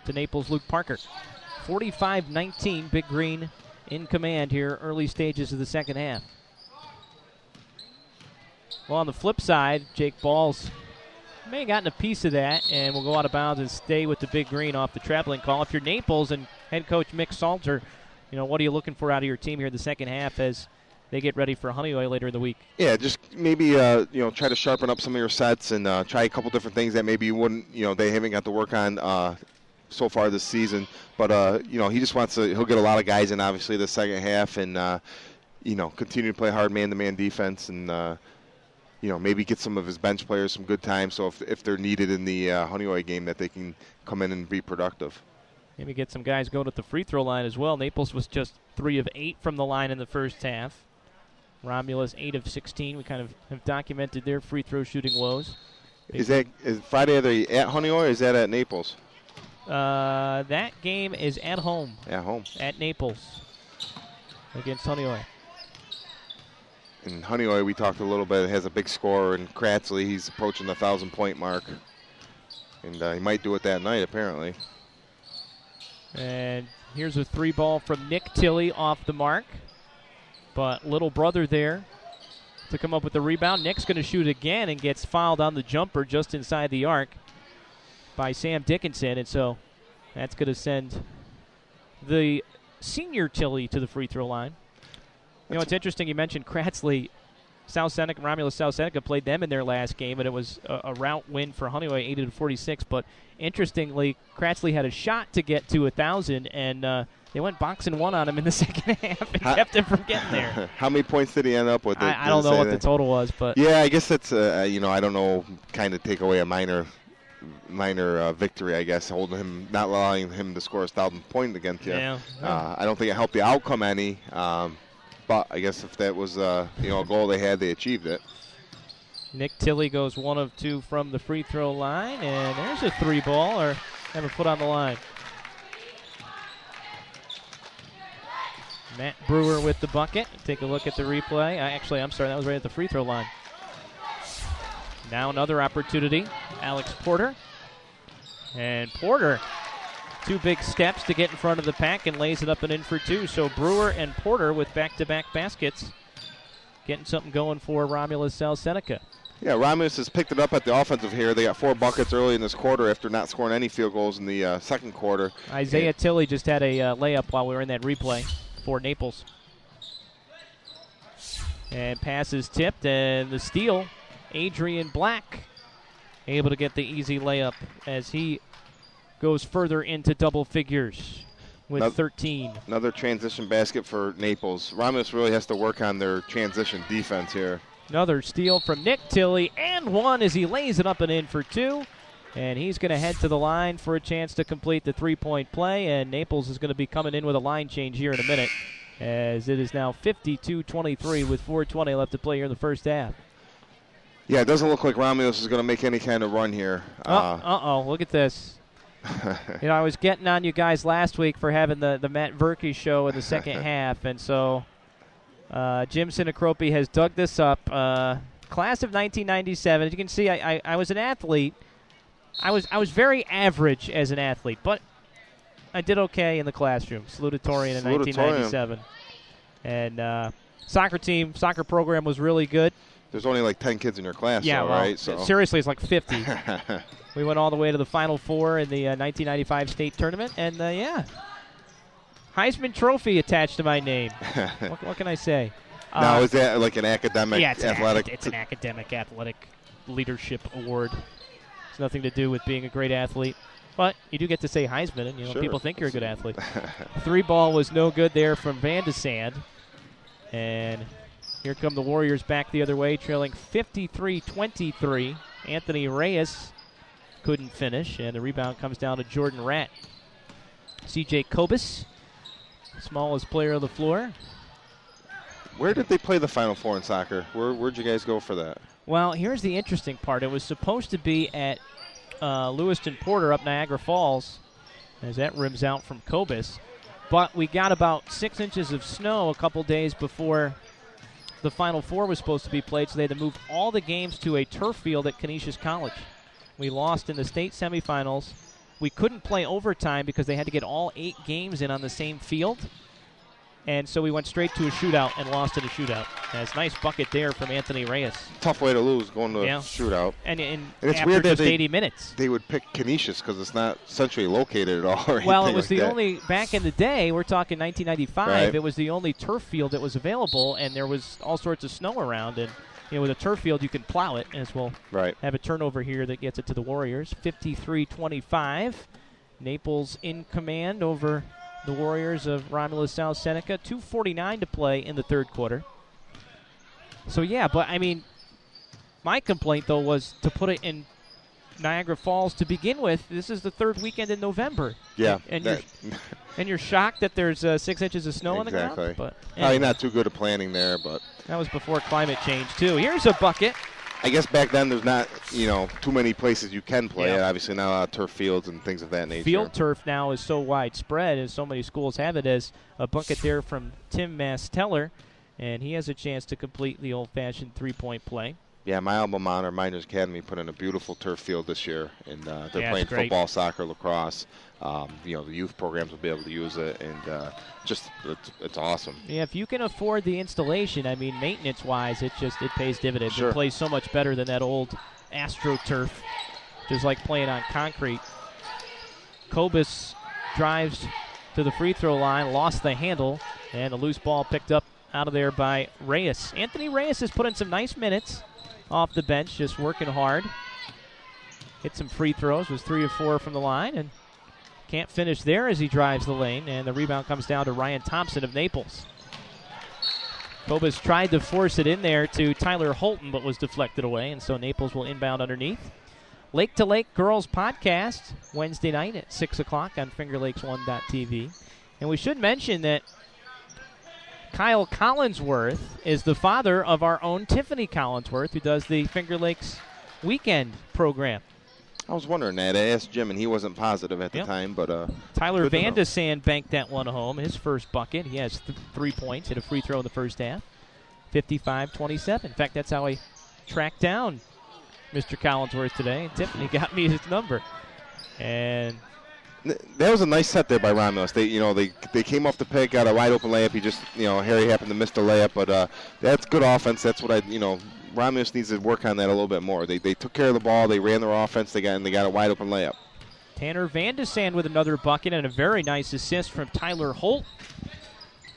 Speaker 1: to Naples' Luke Parker. 45-19, Big Green in command here, early stages of the second half. Well, on the flip side, Jake Balls may have gotten a piece of that, and will go out of bounds and stay with the Big Green off the traveling call. If you're Naples and head coach Mick Salter, what are you looking for out of your team here in the second half as they get ready for Honeywell later in the week?
Speaker 2: Yeah, just maybe try to sharpen up some of your sets and try a couple different things that maybe you wouldn't, they haven't got to work on so far this season. But he just wants to. He'll get a lot of guys in obviously the second half, and continue to play hard man-to-man defense and. Maybe get some of his bench players some good time, so if they're needed in the Honeywell game, that they can come in and be productive.
Speaker 1: Maybe get some guys going at the free throw line as well. Naples was just 3 of 8 from the line in the first half. Romulus 8 of 16. We kind of have documented their free throw shooting woes.
Speaker 2: Is Friday at Honeywell or is that at Naples?
Speaker 1: That game is at home.
Speaker 2: At home.
Speaker 1: At Naples against Honeywell.
Speaker 2: In Honeywell, we talked a little bit. It has a big scorer, and Kratzley, he's approaching the 1,000-point mark. And he might do it that night, apparently.
Speaker 1: And here's a 3 ball from Nick Tilley off the mark. But little brother there to come up with the rebound. Nick's going to shoot again and gets fouled on the jumper just inside the arc by Sam Dickinson. And so that's going to send the senior Tilley to the free throw line. It's interesting you mentioned Kratzley. South-Seneca, Romulus-South-Seneca played them in their last game, and it was a rout win for Honeywell, 80-46. But interestingly, Kratzley had a shot to get to 1,000, and they went boxing one on him in the second half and kept him from getting there.
Speaker 2: How many points did he end up with?
Speaker 1: I don't know what the total was, but
Speaker 2: yeah, I guess that's I don't know, kind of take away a minor victory, I guess, holding him, not allowing him to score 1,000 point against you.
Speaker 1: Yeah.
Speaker 2: I don't think it helped the outcome any. But I guess if that was a goal they had, they achieved it.
Speaker 1: Nick Tilley goes 1 of 2 from the free throw line, and there's a 3 ball, or have a foot on the line. Matt Brewer with the bucket. Take a look at the replay. I'm sorry, that was right at the free throw line. Now another opportunity. Alex Porter. And Porter, 2 big steps to get in front of the pack and lays it up and in for 2. So Brewer and Porter with back-to-back baskets, getting something going for Romulus-South-Seneca.
Speaker 2: Yeah, Romulus has picked it up at the offensive here. They got 4 buckets early in this quarter after not scoring any field goals in the second quarter.
Speaker 1: Isaiah Tilley just had a layup while we were in that replay for Naples. And pass is tipped, and the steal, Adrian Black, able to get the easy layup as he goes further into double figures with 13.
Speaker 2: Another transition basket for Naples. Romulus really has to work on their transition defense here.
Speaker 1: Another steal from Nick Tilley, and 1 as he lays it up and in for 2. And he's going to head to the line for a chance to complete the 3-point play, and Naples is going to be coming in with a line change here in a minute, as it is now 52-23 with 4:20 left to play here in the first half.
Speaker 2: Yeah, it doesn't look like Romulus is going to make any kind of run here.
Speaker 1: Look at this. I was getting on you guys last week for having the Matt Verkey show in the second half, and so Jim Sinacropi has dug this up. Class of 1997. As you can see, I was an athlete. I was very average as an athlete, but I did okay in the classroom. Salutatorian in 1997. And soccer program was really good.
Speaker 2: There's only like 10 kids in your class, right? So.
Speaker 1: Seriously, it's like 50. We went all the way to the Final Four in the 1995 state tournament, and Heisman Trophy attached to my name. What can I say?
Speaker 2: Now, is that like an academic athletic?
Speaker 1: It's an academic athletic leadership award. It's nothing to do with being a great athlete. But you do get to say Heisman, and
Speaker 2: Sure.
Speaker 1: people think you're a good athlete. 3-ball was no good there from Van de Sand. And here come the Warriors back the other way, trailing 53-23. Anthony Reyes couldn't finish, and the rebound comes down to Jordan Ratt. C.J. Kobus, smallest player of the floor.
Speaker 2: Where did they play the Final Four in soccer? Where'd you guys go for that?
Speaker 1: Well, here's the interesting part. It was supposed to be at Lewiston Porter up Niagara Falls, as that rims out from Kobus. But we got about 6 inches of snow a couple days before the Final Four was supposed to be played, so they had to move all the games to a turf field at Canisius College. We lost in the state semifinals. We couldn't play overtime because they had to get all 8 games in on the same field. And so we went straight to a shootout and lost in a shootout. That's a nice bucket there from Anthony Reyes.
Speaker 2: Tough way to lose, going to a shootout.
Speaker 1: And
Speaker 2: it's
Speaker 1: after
Speaker 2: weird that
Speaker 1: just 80 minutes.
Speaker 2: They would pick Canisius because it's not centrally located at all. Or
Speaker 1: Well, it was
Speaker 2: like
Speaker 1: the
Speaker 2: that.
Speaker 1: only, back in the day, we're talking 1995,
Speaker 2: Right.
Speaker 1: it was the only turf field that was available, and there was all sorts of snow around. And with a turf field, you can plow it, as we'll have a turnover here that gets it to the Warriors. 53-25. Naples in command over the Warriors of Romulus-South-Seneca. 2:49 to play in the third quarter. So, but, my complaint, though, was to put it in Niagara Falls to begin with. This is the third weekend in November.
Speaker 2: Yeah.
Speaker 1: And you're shocked that there's 6 inches of snow on the ground? But
Speaker 2: Probably not too good at planning there, but
Speaker 1: that was before climate change, too. Here's a bucket.
Speaker 2: I guess back then there's not, too many places you can play. Obviously not a lot of turf fields and things of that nature.
Speaker 1: Field turf now is so widespread, and so many schools have it, as a bucket there from Tim Masteller, and he has a chance to complete the old-fashioned three-point play.
Speaker 2: Yeah, my alma mater, Miners Academy, put in a beautiful turf field this year, and they're playing
Speaker 1: great.
Speaker 2: football, soccer, lacrosse. The youth programs will be able to use it, and it's awesome.
Speaker 1: Yeah, if you can afford the installation, maintenance-wise, it pays dividends.
Speaker 2: Sure.
Speaker 1: It plays so much better than that old AstroTurf, just like playing on concrete. Kobus drives to the free throw line, lost the handle, and a loose ball picked up out of there by Reyes. Anthony Reyes has put in some nice minutes off the bench, just working hard. Hit some free throws, was 3 of 4 from the line, and can't finish there as he drives the lane, and the rebound comes down to Ryan Thompson of Naples. Kobus tried to force it in there to Tyler Holton, but was deflected away, and so Naples will inbound underneath. Lake to Lake Girls Podcast, Wednesday night at 6 o'clock on FingerLakes1.tv. And we should mention that Kyle Collinsworth is the father of our own Tiffany Collinsworth, who does the Finger Lakes Weekend program.
Speaker 2: I was wondering that. I asked Jim, and he wasn't positive at the time. But
Speaker 1: Tyler Van de Sand banked that one home, his first bucket. He has 3 points, hit a free throw in the first half. 55-27. In fact, that's how I tracked down Mr. Collinsworth today. Tiffany got me his number. And
Speaker 2: that was a nice set there by Romulus. They came off the pick, got a wide open layup. He just, Harry happened to miss the layup, but that's good offense. That's what Romulus needs to work on that a little bit more. They took care of the ball. They ran their offense. They got a wide open layup.
Speaker 1: Tanner Van de Sand with another bucket and a very nice assist from Tyler Holt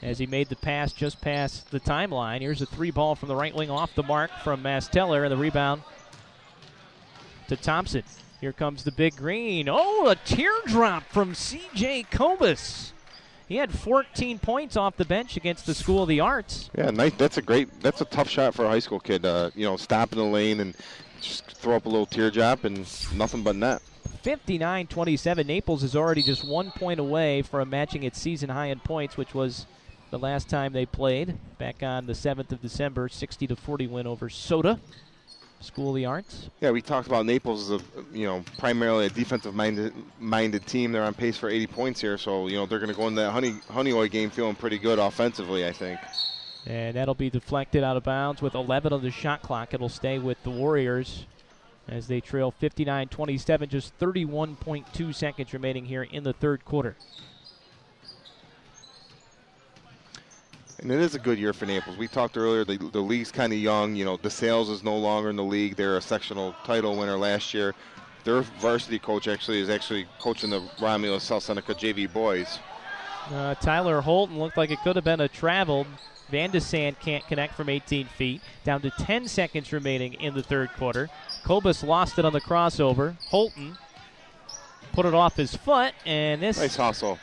Speaker 1: as he made the pass just past the timeline. Here's a 3-ball from the right wing off the mark from Masteller, and the rebound to Thompson. Here comes the big green. Oh, a teardrop from C.J. Kobus. He had 14 points off the bench against the School of the Arts.
Speaker 2: Yeah, nice. That's a tough shot for a high school kid. Stop in the lane and just throw up a little teardrop and nothing but net.
Speaker 1: 59-27. Naples is already just 1 point away from matching its season high in points, which was the last time they played back on the 7th of December, 60-40 win over Soda. School of the Arts.
Speaker 2: Yeah, we talked about Naples as primarily a defensive-minded team. They're on pace for 80 points here, so they're going to go into that Honeyoy game feeling pretty good offensively, I think.
Speaker 1: And that'll be deflected out of bounds with 11 on the shot clock. It'll stay with the Warriors as they trail 59-27, just 31.2 seconds remaining here in the third quarter.
Speaker 2: And it is a good year for Naples. We talked earlier, the league's kind of young. DeSales is no longer in the league. They're a sectional title winner last year. Their varsity coach is coaching the Romulus-South-Seneca JV boys.
Speaker 1: Tyler Holton looked like it could have been a travel. Van de Sand can't connect from 18 feet. Down to 10 seconds remaining in the third quarter. Kobus lost it on the crossover. Holton put it off his foot, and this
Speaker 2: nice hustle.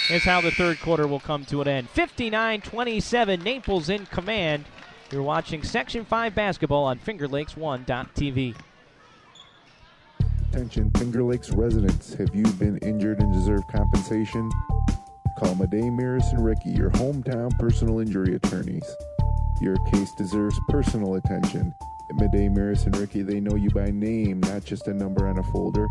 Speaker 1: Is how the third quarter will come to an end. 59-27, Naples in command. You're watching Section 5 basketball on FingerLakes1.tv.
Speaker 5: Attention Finger Lakes residents, have you been injured and deserve compensation? Call Madej, Maris, and Ricky, your hometown personal injury attorneys. Your case deserves personal attention. At Madej, Maris, and Ricky, they know you by name, not just a number on a folder.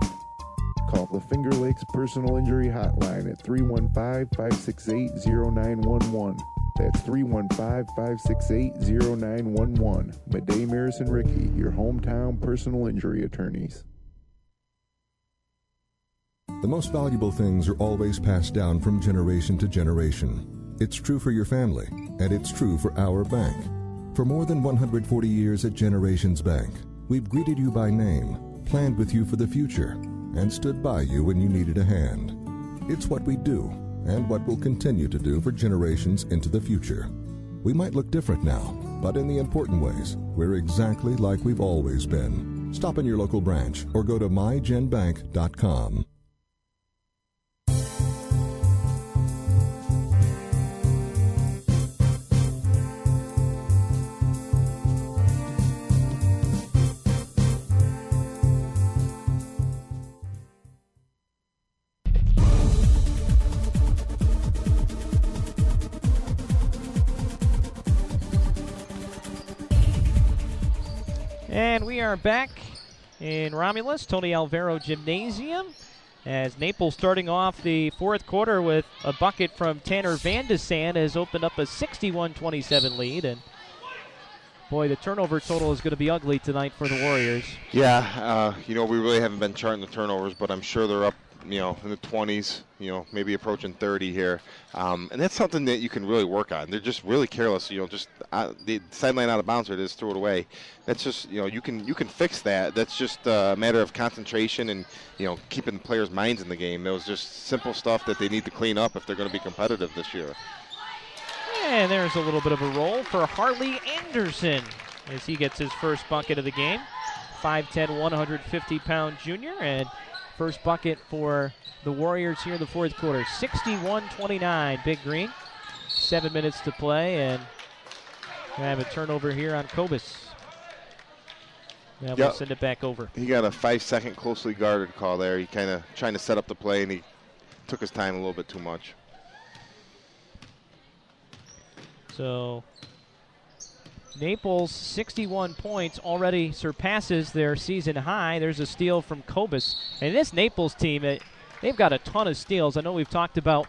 Speaker 5: Call the Finger Lakes Personal Injury Hotline at 315-568-0911. That's 315-568-0911. Madej, Maris, and Ricky, your hometown personal injury attorneys.
Speaker 6: The most valuable things are always passed down from generation to generation. It's true for your family, and it's true for our bank. For more than 140 years at Generations Bank, we've greeted you by name, planned with you for the future, and stood by you when you needed a hand. It's what we do, and what we'll continue to do for generations into the future. We might look different now, but in the important ways, we're exactly like we've always been. Stop in your local branch or go to mygenbank.com.
Speaker 1: And we are back in Romulus, Tony Alvaro Gymnasium, as Naples starting off the fourth quarter with a bucket from Tanner Van de Sand has opened up a 61-27 lead. And boy, the turnover total is going to be ugly tonight for the Warriors.
Speaker 2: Yeah, we really haven't been charting the turnovers, but I'm sure they're up, in the 20s, maybe approaching 30 here. And that's something that you can really work on. They're just really careless, the sideline out of bounds, or just throw it away. That's just, you can fix that. That's just a matter of concentration and, keeping players' minds in the game. That was just simple stuff that they need to clean up if they're going to be competitive this year.
Speaker 1: And there's a little bit of a roll for Harley Anderson as he gets his first bucket of the game. 5'10", 150-pound junior, and first bucket for the Warriors here in the fourth quarter. 61-29, Big Green. 7 minutes to play, and we have a turnover here on Kobus. Now we'll send it back over.
Speaker 2: He got a 5-second closely guarded call there. He kind of trying to set up the play, and he took his time a little bit too much.
Speaker 1: So Naples, 61 points, already surpasses their season high. There's a steal from Kobus. And this Naples team, they've got a ton of steals. I know we've talked about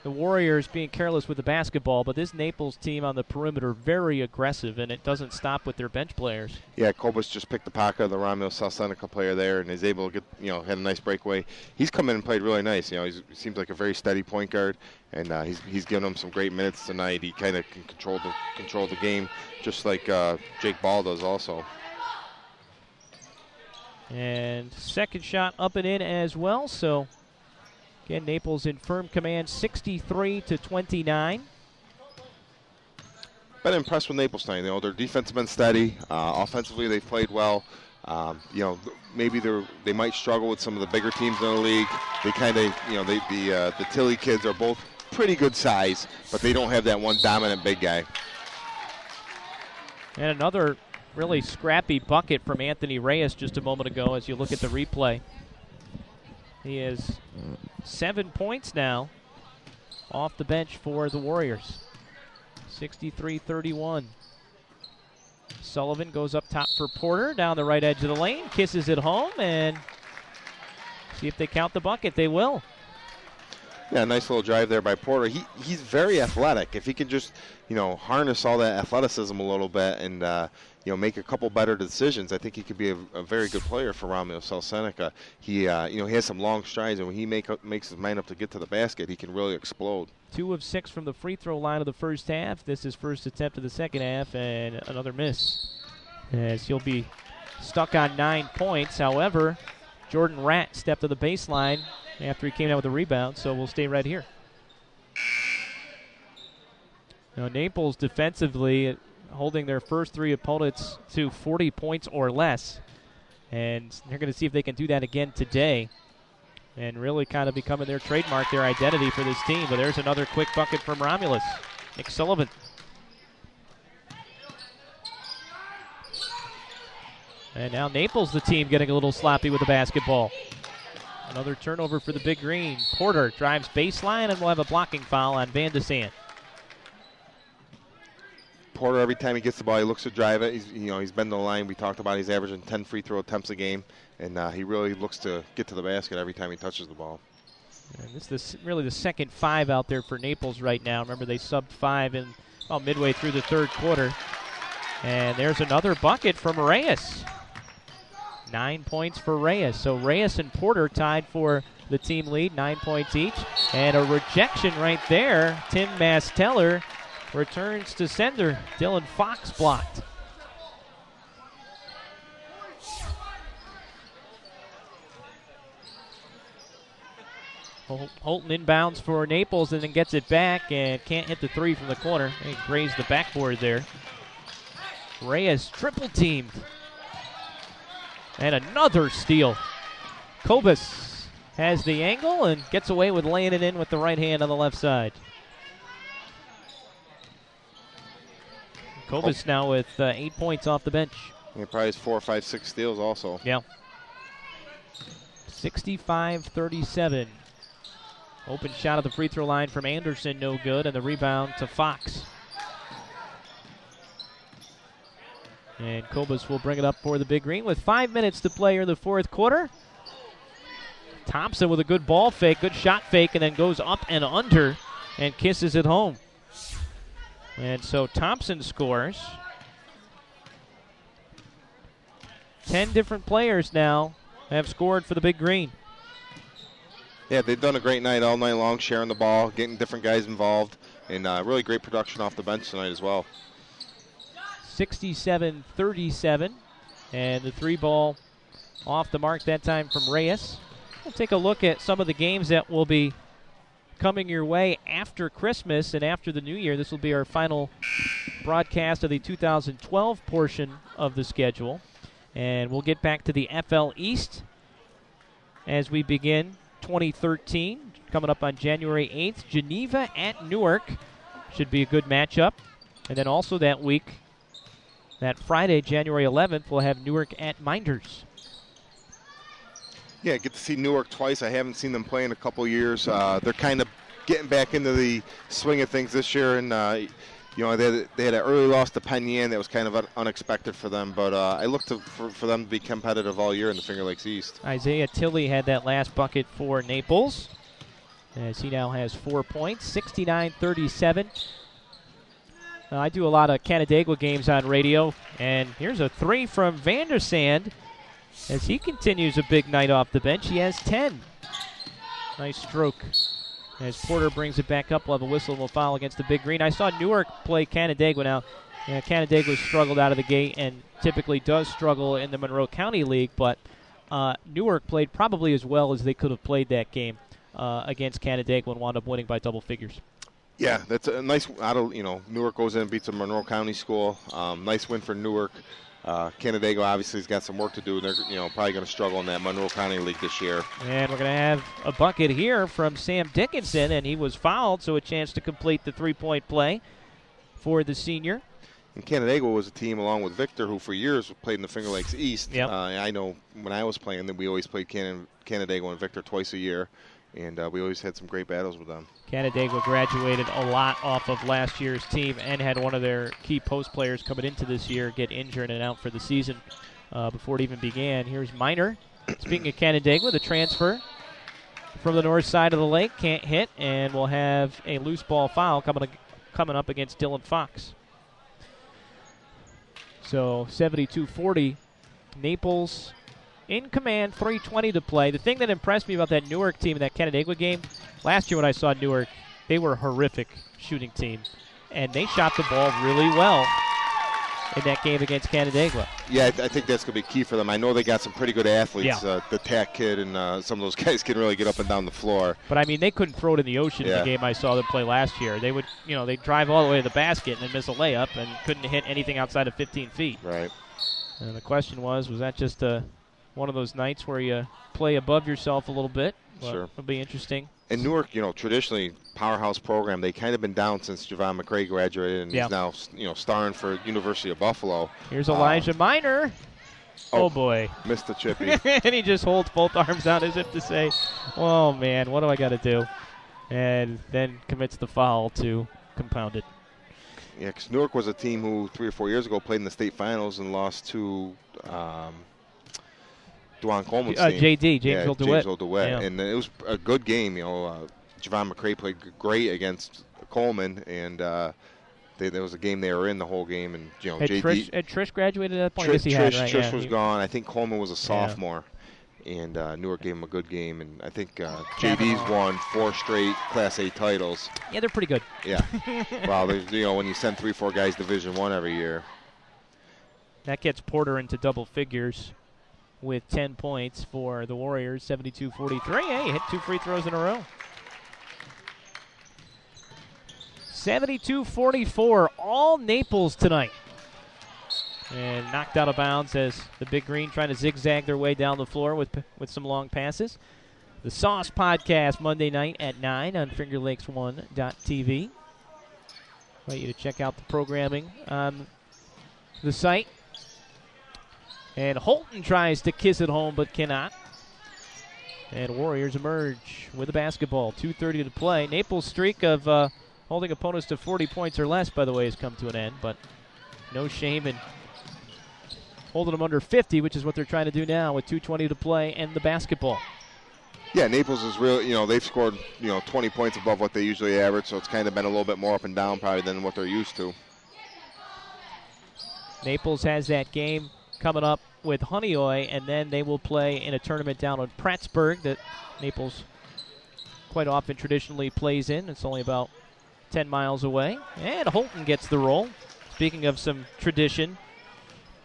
Speaker 1: the Warriors being careless with the basketball, but this Naples team on the perimeter, very aggressive, and it doesn't stop with their bench players.
Speaker 2: Yeah, Kobus just picked the pocket of the Romulus-South-Seneca player there and is able to get, had a nice breakaway. He's come in and played really nice. He seems like a very steady point guard, and he's given them some great minutes tonight. He kind of can control the game, just like Jake Ball does also.
Speaker 1: And second shot up and in as well, so again, Naples in firm command, 63-29.
Speaker 2: Been impressed with Naples tonight. Their defense has been steady. Offensively, they've played well. Maybe they might struggle with some of the bigger teams in the league. They kind of, the Tilly kids are both pretty good size, but they don't have that one dominant big guy.
Speaker 1: And another really scrappy bucket from Anthony Reyes just a moment ago as you look at the replay. He has 7 points now off the bench for the Warriors. 63-31. Sullivan goes up top for Porter, down the right edge of the lane, kisses it home, and see if they count the bucket. They will.
Speaker 2: Yeah, nice little drive there by Porter. He's very athletic. If he can just, harness all that athleticism a little bit and, make a couple better decisions, I think he could be a very good player for Romulus-South-Seneca. He has some long strides, and when he makes his mind up to get to the basket, he can really explode.
Speaker 1: 2 of 6 from the free throw line of the first half. This is first attempt of the second half, and another miss, as he'll be stuck on 9 points. However, Jordan Ratt stepped to the baseline after he came down with a rebound, so we'll stay right here. Now, Naples defensively holding their first three opponents to 40 points or less. And they're going to see if they can do that again today and really kind of becoming their trademark, their identity for this team. But there's another quick bucket from Romulus. Nick Sullivan. And now Naples, the team, getting a little sloppy with the basketball. Another turnover for the Big Green. Porter drives baseline and will have a blocking foul on Van de Sand.
Speaker 2: Porter, every time he gets the ball, he looks to drive it. He's been to the line. We talked about he's averaging 10 free throw attempts a game, and he really looks to get to the basket every time he touches the ball.
Speaker 1: And this is really the second five out there for Naples right now. Remember, they subbed five midway through the third quarter. And there's another bucket from Reyes. 9 points for Reyes. So Reyes and Porter tied for the team lead, 9 points each. And a rejection right there. Tim Masteller returns to sender. Dylan Fox blocked. Holton inbounds for Naples and then gets it back and can't hit the three from the corner. He grazed the backboard there. Reyes triple teamed. And another steal. Kobus has the angle and gets away with laying it in with the right hand on the left side. Kobus now with 8 points off the bench.
Speaker 2: Yeah, probably has 4, 5, 6 steals also.
Speaker 1: Yeah. 65-37. Open shot at the free throw line from Anderson, no good, and the rebound to Fox. And Kobus will bring it up for the Big Green with 5 minutes to play in the fourth quarter. Thompson with a good ball fake, good shot fake, and then goes up and under and kisses it home. And so Thompson scores. 10 different players now have scored for the Big Green.
Speaker 2: Yeah, they've done a great night all night long, sharing the ball, getting different guys involved, and really great production off the bench tonight as well.
Speaker 1: 67-37, and the three ball off the mark that time from Reyes. We'll take a look at some of the games that will be coming your way after Christmas and after the New Year. This will be our final broadcast of the 2012 portion of the schedule. And we'll get back to the FL East as we begin 2013. Coming up on January 8th, Geneva at Newark. Should be a good matchup. And then also that week, that Friday, January 11th, we'll have Newark at Minders.
Speaker 2: Yeah, get to see Newark twice. I haven't seen them play in a couple years. They're kind of getting back into the swing of things this year, and they had an early loss to Penn Yan that was kind of unexpected for them. But I look for them to be competitive all year in the Finger Lakes East.
Speaker 1: Isaiah Tilley had that last bucket for Naples, as he now has 4 points, 69-37. I do a lot of Canandaigua games on radio, and here's a three from Van der Sand. As he continues a big night off the bench, he has 10. Nice stroke. As Porter brings it back up, we'll have a whistle and we'll foul against the Big Green. I saw Newark play Canandaigua now. Canandaigua struggled out of the gate and typically does struggle in the Monroe County League, but Newark played probably as well as they could have played that game against Canandaigua and wound up winning by double figures.
Speaker 2: Yeah, that's a nice. Newark goes in and beats a Monroe County school. Nice win for Newark. Canandaigua obviously has got some work to do. They're probably going to struggle in that Monroe County League this year. And
Speaker 1: we're going to have a bucket here from Sam Dickinson, and he was fouled, so a chance to complete the three-point play for the senior.
Speaker 2: And Canandaigua was a team along with Victor who for years played in the Finger Lakes East.
Speaker 1: Yep.
Speaker 2: I know when I was playing that we always played Canandaigua and Victor twice a year, and we always had some great battles with them.
Speaker 1: Canandaigua graduated a lot off of last year's team and had one of their key post players coming into this year get injured and out for the season before it even began. Here's Miner. Speaking of Canandaigua, the transfer from the north side of the lake can't hit, and we'll have a loose ball foul coming up against Dylan Fox. So 72-40, Naples in command, 3:20 to play. The thing that impressed me about that Newark team in that Canandaigua game, last year when I saw Newark, they were a horrific shooting team, and they shot the ball really well. in that game against Canandaigua.
Speaker 2: Yeah, I think that's going to be key for them. I know they got some pretty good athletes.
Speaker 1: Yeah.
Speaker 2: The Tack kid and some of those guys can really get up and down the floor.
Speaker 1: But, I mean, they couldn't throw it in the ocean in the game I saw them play last year. They would, they'd drive all the way to the basket and then miss a layup and couldn't hit anything outside of 15 feet.
Speaker 2: Right.
Speaker 1: And the question was that just one of those nights where you play above yourself a little bit?
Speaker 2: Sure.
Speaker 1: It'll be interesting.
Speaker 2: And Newark, traditionally powerhouse program. They kind of been down since Javon McCray graduated, and he's now, starring for University of Buffalo.
Speaker 1: Here's Elijah Minor. Oh boy,
Speaker 2: missed the chippy.
Speaker 1: And he just holds both arms out as if to say, "Oh man, what do I got to do?" And then commits the foul to compound it.
Speaker 2: Yeah, because Newark was a team who 3 or 4 years ago played in the state finals and lost to Dwan Coleman's team.
Speaker 1: James O'DeWitt.
Speaker 2: Yeah. And it was a good game. Javon McCray played great against Coleman, and there was a game they were in the whole game. And
Speaker 1: had Trish graduated at that point?
Speaker 2: Trish was gone. I think Coleman was a sophomore, and Newark gave him a good game. And I think JD's won 4 straight Class A titles.
Speaker 1: Yeah, they're pretty good.
Speaker 2: Yeah. Well, when you send 3-4 guys Division I every year.
Speaker 1: That gets Porter into double figures with 10 points for the Warriors, 72-43. Hey, hit 2 free throws in a row. 72-44, all Naples tonight. And knocked out of bounds as the Big Green trying to zigzag their way down the floor with some long passes. The Sauce Podcast Monday night at 9 on FingerLakes1.tv. I invite you to check out the programming on the site. And Holton tries to kiss it home but cannot. And Warriors emerge with the basketball. 2:30 to play. Naples' streak of holding opponents to 40 points or less, by the way, has come to an end. But no shame in holding them under 50, which is what they're trying to do now with 2:20 to play and the basketball.
Speaker 2: Yeah, Naples is real. They've scored 20 points above what they usually average, so it's kind of been a little bit more up and down probably than what they're used to.
Speaker 1: Naples has that game coming up with Honeoye, and then they will play in a tournament down in Prattsburg that Naples quite often traditionally plays in. It's only about 10 miles away. And Holton gets the roll. Speaking of some tradition,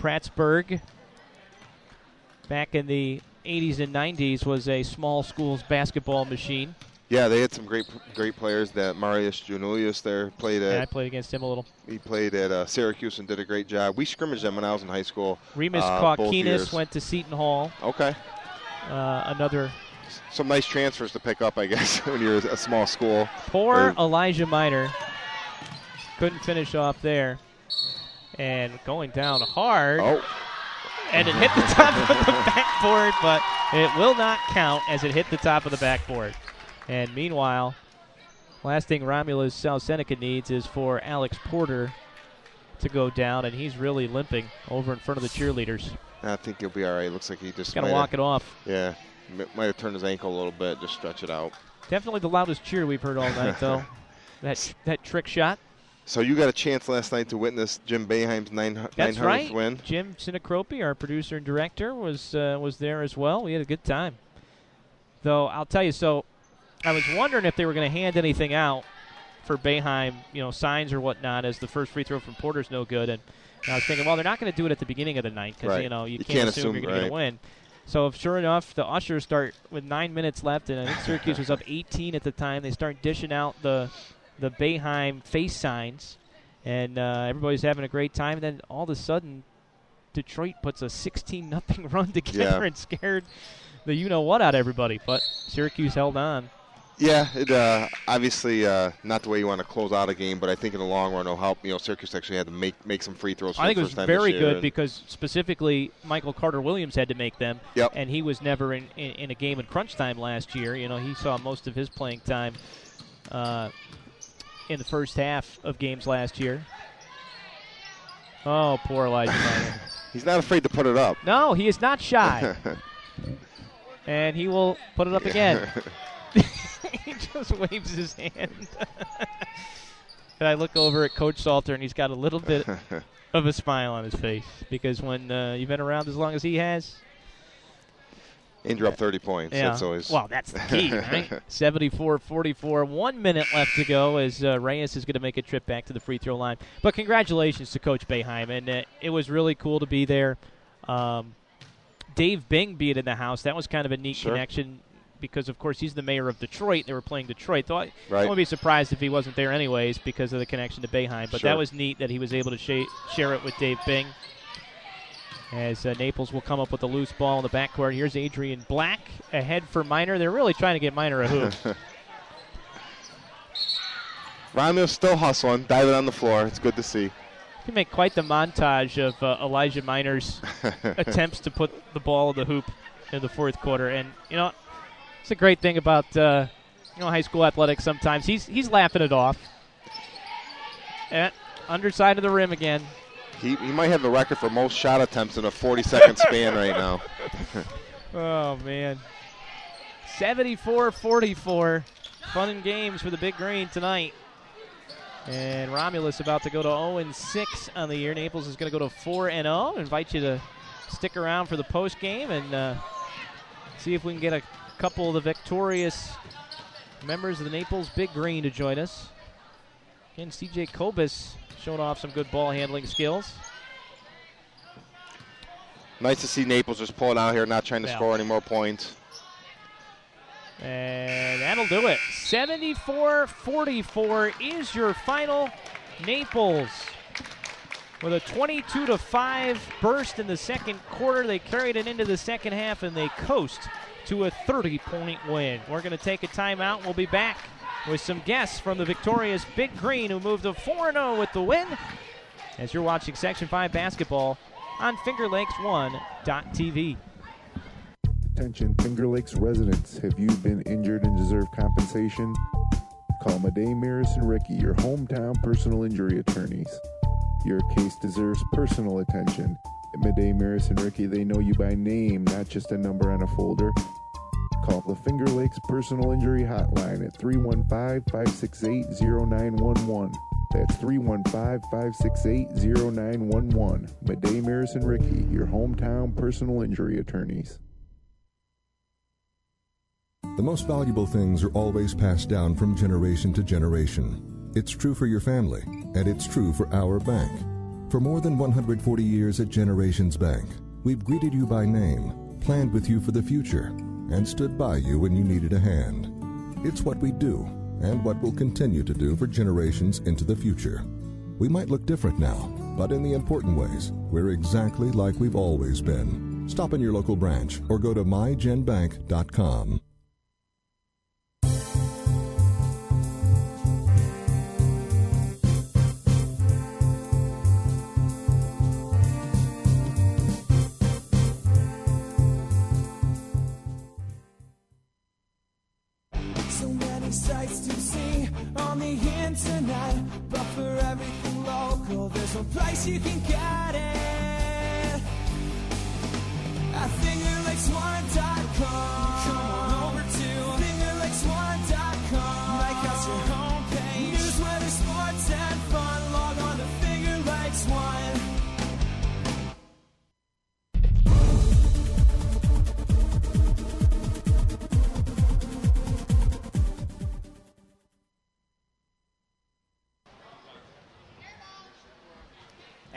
Speaker 1: Prattsburg back in the 80s and 90s was a small schools basketball machine.
Speaker 2: Yeah, they had some great players. That Marius Janulius there played at.
Speaker 1: Yeah, I played against him a little.
Speaker 2: He played at Syracuse and did a great job. We scrimmaged them when I was in high school.
Speaker 1: Remus Kaukinis went to Seton Hall.
Speaker 2: Okay. Some nice transfers to pick up, I guess, when you're a small school.
Speaker 1: Poor Elijah Minor couldn't finish off there. And going down hard.
Speaker 2: Oh.
Speaker 1: And it hit the top of the backboard, but it will not count as it hit the top of the backboard. And meanwhile, last thing Romulus-South-Seneca needs is for Alex Porter to go down, and he's really limping over in front of the cheerleaders.
Speaker 2: I think he'll be all right. Looks like he just
Speaker 1: got to walk it off.
Speaker 2: Yeah, might have turned his ankle a little bit, just stretch it out.
Speaker 1: Definitely the loudest cheer we've heard all night, though. That trick shot.
Speaker 2: So you got a chance last night to witness Jim Boeheim's 900th
Speaker 1: right.
Speaker 2: win. Jim
Speaker 1: Sinacropi, our producer and director, was there as well. We had a good time. Though I'll tell you, so I was wondering if they were going to hand anything out for Boeheim, signs or whatnot, as the first free throw from Porter's no good. And I was thinking, well, they're not going to do it at the beginning of the night because you can't assume you're going to get a win. So sure enough, the ushers start with 9 minutes left, and I think Syracuse was up 18 at the time. They start dishing out the Boeheim face signs, and everybody's having a great time. And then all of a sudden, Detroit puts a 16-0 run together and scared the you-know-what out of everybody. But Syracuse held on.
Speaker 2: Yeah, it obviously not the way you want to close out a game, but I think in the long run it'll help. Syracuse actually had to make some free throws.
Speaker 1: I think it was very good because specifically Michael Carter-Williams had to make them, and he was never in a game in crunch time last year. He saw most of his playing time in the first half of games last year. Oh, poor Elijah Minor.
Speaker 2: He's not afraid to put it up.
Speaker 1: No, he is not shy. And he will put it up again. He just waves his hand. And I look over at Coach Salter, and he's got a little bit of a smile on his face because when you've been around as long as he has,
Speaker 2: And drop 30 points.
Speaker 1: Yeah.
Speaker 2: That's always.
Speaker 1: Well, that's the key, right? 74-44. 1 minute left to go as Reyes is going to make a trip back to the free throw line. But congratulations to Coach Boeheim, and it was really cool to be there. Dave Bing being in the house, that was kind of a neat connection because, of course, he's the mayor of Detroit. They were playing Detroit. I wouldn't be surprised if he wasn't there anyways because of the connection to Boeheim. But that was neat that he was able to share it with Dave Bing. As Naples will come up with a loose ball in the backcourt. Here's Adrian Black ahead for Minor. They're really trying to get Minor a hoop.
Speaker 2: Romulus still hustling, diving on the floor. It's good to see.
Speaker 1: You can make quite the montage of Elijah Minor's attempts to put the ball in the hoop in the fourth quarter. And, it's a great thing about high school athletics sometimes. He's laughing it off. And underside of the rim again.
Speaker 2: He might have the record for most shot attempts in a 40-second span right now.
Speaker 1: Oh, man. 74-44. Fun and games for the Big Green tonight. And Romulus about to go to 0-6 on the year. Naples is going to go to 4-0. Invite you to stick around for the post game and see if we can get a couple of the victorious members of the Naples Big Green to join us. Again, C.J. Kobus showing off some good ball handling skills.
Speaker 2: Nice to see Naples just pulling out here, not trying to score any more points.
Speaker 1: And that'll do it. 74-44 is your final. Naples with a 22-5 burst in the second quarter. They carried it into the second half, and they coast to a 30-point win. We're going to take a timeout. We'll be back with some guests from the victorious Big Green who moved to 4-0 with the win as you're watching Section 5 basketball on FingerLakes1.tv.
Speaker 5: Attention Finger Lakes residents, have you been injured and deserve compensation? Call Madej, Maris, and Ricky, your hometown personal injury attorneys. Your case deserves personal attention. At Madej, Maris, and Ricky, they know you by name, not just a number on a folder. Call the Finger Lakes Personal Injury Hotline at 315-568-0911. That's 315-568-0911. Madej, Maris, and Ricky, your hometown personal injury attorneys.
Speaker 6: The most valuable things are always passed down from generation to generation. It's true for your family, and it's true for our bank. For more than 140 years at Generations Bank, we've greeted you by name, planned with you for the future, and stood by you when you needed a hand. It's what we do, and what we'll continue to do for generations into the future. We might look different now, but in the important ways, we're exactly like we've always been. Stop in your local branch or go to mygenbank.com.
Speaker 13: Sights to see on the internet, but for everything local, there's no place you can get it. At FingerLakes1.com. Come on over to FingerLakes1.com. Make us your homepage. News, weather, sports, and fun. Log on to FingerLakes1.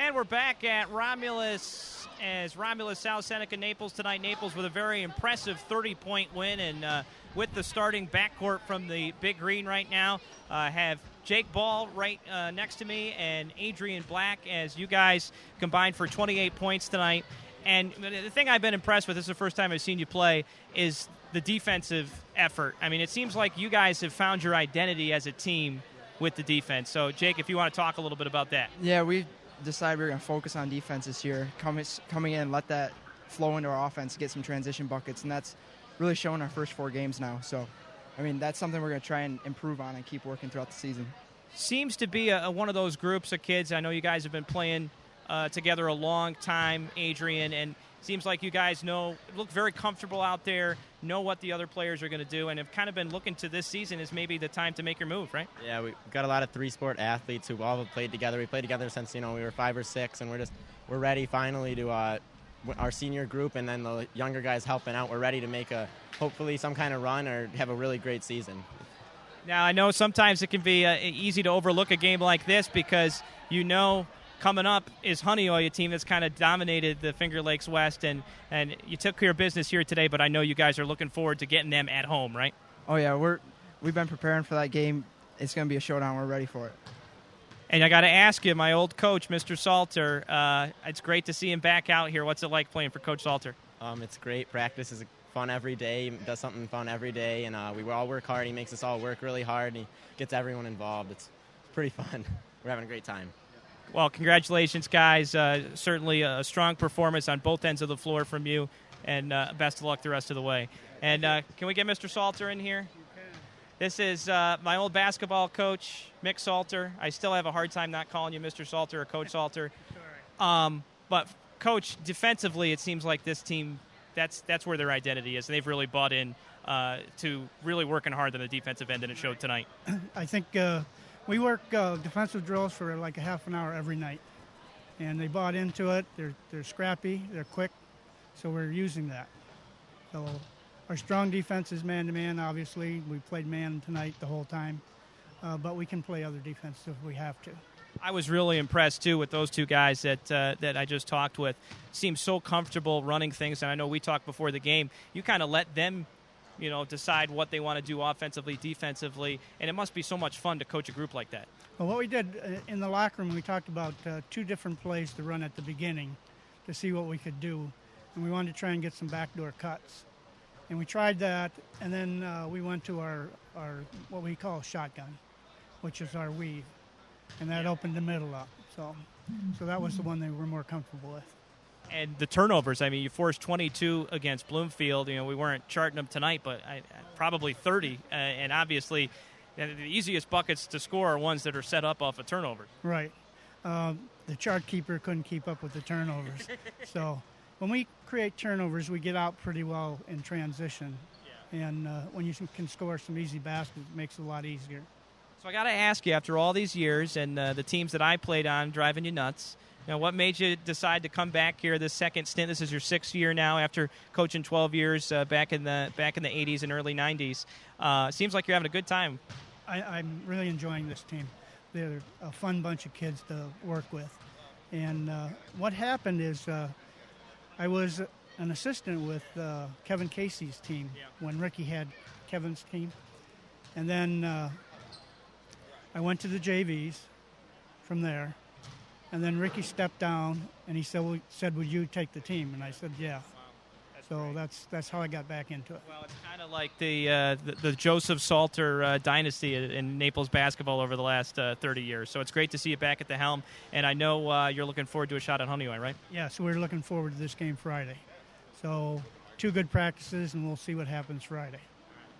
Speaker 1: And we're back at Romulus as Romulus-South-Seneca Naples tonight. Naples with a very impressive 30-point win, and with the starting backcourt from the Big Green right now, have Jake Ball right next to me and Adrian Black as you guys combined for 28 points tonight. And the thing I've been impressed with, this is the first time I've seen you play, is the defensive effort. I mean, it seems like you guys have found your identity as a team with the defense. So, Jake, if you want to talk a little bit about that.
Speaker 14: Yeah, we decided we were going to focus on defense this year, coming in and let that flow into our offense, get some transition buckets, and that's really shown our first 4 games now. So, I mean, that's something we're going to try and improve on and keep working throughout the season.
Speaker 1: Seems to be one of those groups of kids. I know you guys have been playing together a long time, Adrian, and seems like you guys look very comfortable out there, know what the other players are going to do, and have kind of been looking to this season as maybe the time to make your move, right?
Speaker 15: Yeah, we've got a lot of 3-sport athletes who all have played together. We played together since we were 5 or 6, and we're ready finally to our senior group and then the younger guys helping out, we're ready to make hopefully some kind of run or have a really great season.
Speaker 16: Now, I know sometimes it can be easy to overlook a game like this because coming up is Honeoye, a team that's kind of dominated the Finger Lakes West, and you took care of business here today, but I know you guys are looking forward to getting them at home, right?
Speaker 14: Oh, yeah, we've been preparing for that game. It's going to be a showdown. We're ready for it.
Speaker 16: And I got to ask you, my old coach, Mr. Salter, it's great to see him back out here. What's it like playing for Coach Salter?
Speaker 15: It's great. Practice is fun every day. He does something fun every day, and we all work hard. He makes us all work really hard, and he gets everyone involved. It's pretty fun. We're having a great time.
Speaker 16: Well, congratulations, guys. Certainly a strong performance on both ends of the floor from you, and best of luck the rest of the way. And can we get Mr. Salter in here? This is my old basketball coach, Mick Salter. I still have a hard time not calling you Mr. Salter or Coach Salter. But, Coach, defensively, it seems like this team, that's where their identity is. They've really bought in to really working hard on the defensive end, and it showed tonight.
Speaker 17: I think we work defensive drills for like a half an hour every night, and they bought into it. They're scrappy, they're quick, so we're using that. So our strong defense is man-to-man, obviously. We played man tonight the whole time, but we can play other defense if we have to.
Speaker 16: I was really impressed, too, with those two guys that I just talked with. Seemed so comfortable running things, and I know we talked before the game. You kind of let them decide what they want to do offensively, defensively, and it must be so much fun to coach a group like that.
Speaker 17: Well, what we did in the locker room, we talked about two different plays to run at the beginning to see what we could do, and we wanted to try and get some backdoor cuts. And we tried that, and then we went to our what we call shotgun, which is our weave, and that opened the middle up. So that was the one they were more comfortable with.
Speaker 16: And the turnovers, I mean, you forced 22 against Bloomfield. We weren't charting them tonight, but probably 30. And obviously, the easiest buckets to score are ones that are set up off of turnovers.
Speaker 17: Right. The chart keeper couldn't keep up with the turnovers. So when we create turnovers, we get out pretty well in transition. Yeah. And when you can score some easy baskets, it makes it a lot easier.
Speaker 16: So I got to ask you, after all these years and the teams that I played on driving you nuts, what made you decide to come back here this second stint? This is your 6th year now after coaching 12 years back in the 80s and early 90s. Seems like you're having a good time.
Speaker 17: I'm really enjoying this team. They're a fun bunch of kids to work with. And what happened is I was an assistant with Kevin Casey's team when Ricky had Kevin's team. And then I went to the JVs from there. And then Ricky stepped down, and he said, would you take the team? And I said, yeah. So that's how I got back into it.
Speaker 16: Well, it's kind of like the Joseph Salter dynasty in Naples basketball over the last 30 years. So it's great to see you back at the helm. And I know you're looking forward to a shot at Honeoye, right?
Speaker 17: Yeah, so we're looking forward to this game Friday. So 2 good practices, and we'll see what happens Friday.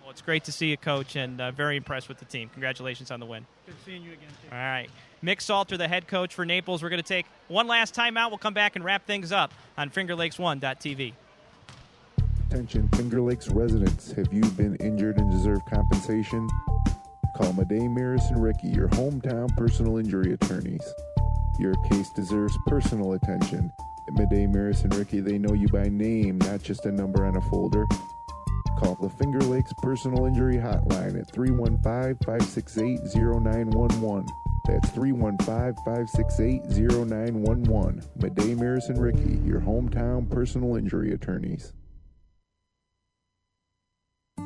Speaker 16: Well, it's great to see you, Coach, and very impressed with the team. Congratulations on the win.
Speaker 17: Good seeing you again, too.
Speaker 16: All right. Mick Salter, the head coach for Naples. We're going to take one last timeout. We'll come back and wrap things up on FingerLakes1.tv.
Speaker 5: Attention Finger Lakes residents. Have you been injured and deserve compensation? Call Madej, Maris, and Ricky, your hometown personal injury attorneys. Your case deserves personal attention. At Madej, Maris, and Ricky, they know you by name, not just a number on a folder. Call the Finger Lakes Personal Injury Hotline at 315-568-0911. That's 315-568-0911. Madej, Maris, and Ricky, your hometown personal injury attorneys.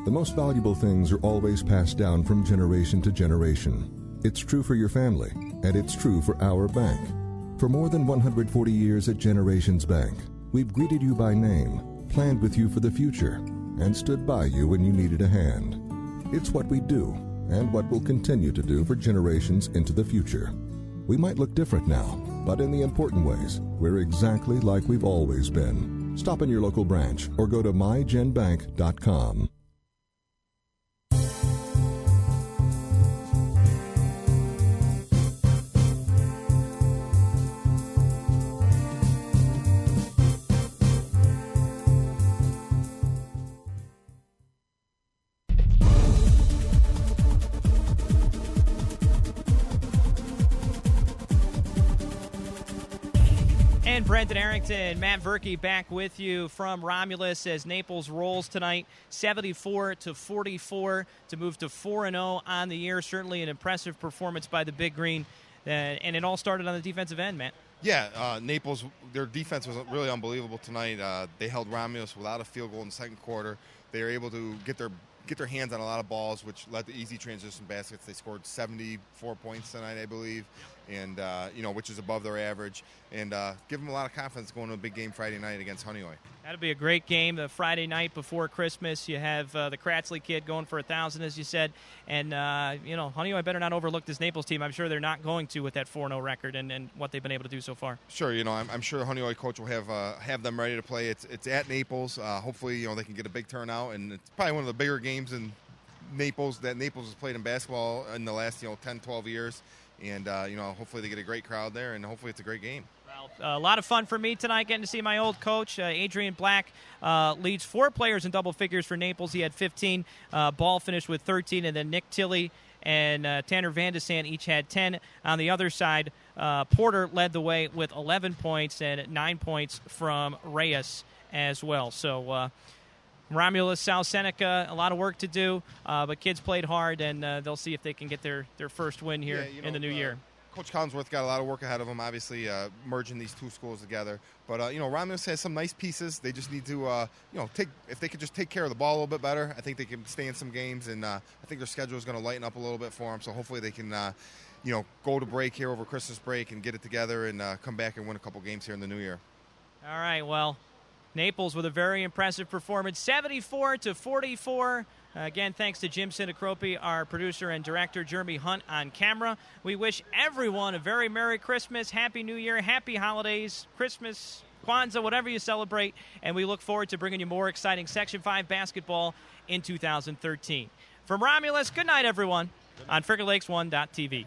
Speaker 6: The most valuable things are always passed down from generation to generation. It's true for your family, and it's true for our bank. For more than 140 years at Generations Bank, we've greeted you by name, planned with you for the future, and stood by you when you needed a hand. It's what we do, and what we'll continue to do for generations into the future. We might look different now, but in the important ways, we're exactly like we've always been. Stop in your local branch or go to mygenbank.com.
Speaker 16: in. Brendan Harrington, Matt Verkey back with you from Romulus as Naples rolls tonight, 74-44 to move to 4-0 on the year. Certainly an impressive performance by the Big Green, and it all started on the defensive end, Matt.
Speaker 2: Yeah, Naples, their defense was really unbelievable tonight. They held Romulus without a field goal in the second quarter. They were able to get their hands on a lot of balls, which led to easy transition baskets. They scored 74 points tonight, I believe, and which is above their average, and give them a lot of confidence going to a big game Friday night against Honeoye.
Speaker 16: That'll be a great game. The Friday night before Christmas, you have the Kratzley kid going for 1,000, as you said, and Honeoye better not overlook this Naples team. I'm sure they're not going to with that 4-0 record and what they've been able to do so far.
Speaker 2: Sure, I'm sure the Honeoye coach will have them ready to play. It's at Naples. Hopefully, they can get a big turnout, and it's probably one of the bigger games in Naples that Naples has played in basketball in the last 10, 12 years. And, hopefully they get a great crowd there, and hopefully it's a great game.
Speaker 16: Well, a lot of fun for me tonight getting to see my old coach. Adrian Black leads 4 players in double figures for Naples. He had 15. Ball finished with 13, and then Nick Tilley and Tanner Van de Sand each had 10. On the other side, Porter led the way with 11 points and 9 points from Reyes as well. So Romulus-South-Seneca, a lot of work to do, but kids played hard, and they'll see if they can get their first win here in the new year.
Speaker 2: Coach Collinsworth got a lot of work ahead of him, obviously, merging these two schools together. But, Romulus has some nice pieces. They just need to, if they could just take care of the ball a little bit better, I think they can stay in some games, and I think their schedule is going to lighten up a little bit for them. So hopefully they can, go to break here over Christmas break and get it together and come back and win a couple games here in the new year.
Speaker 16: All right, well, Naples with a very impressive performance, 74-44. Again, thanks to Jim Sinacropi, our producer and director, Jeremy Hunt on camera. We wish everyone a very Merry Christmas, Happy New Year, Happy Holidays, Christmas, Kwanzaa, whatever you celebrate, and we look forward to bringing you more exciting Section 5 basketball in 2013. From Romulus, good night, everyone, on FingerLakes1.tv.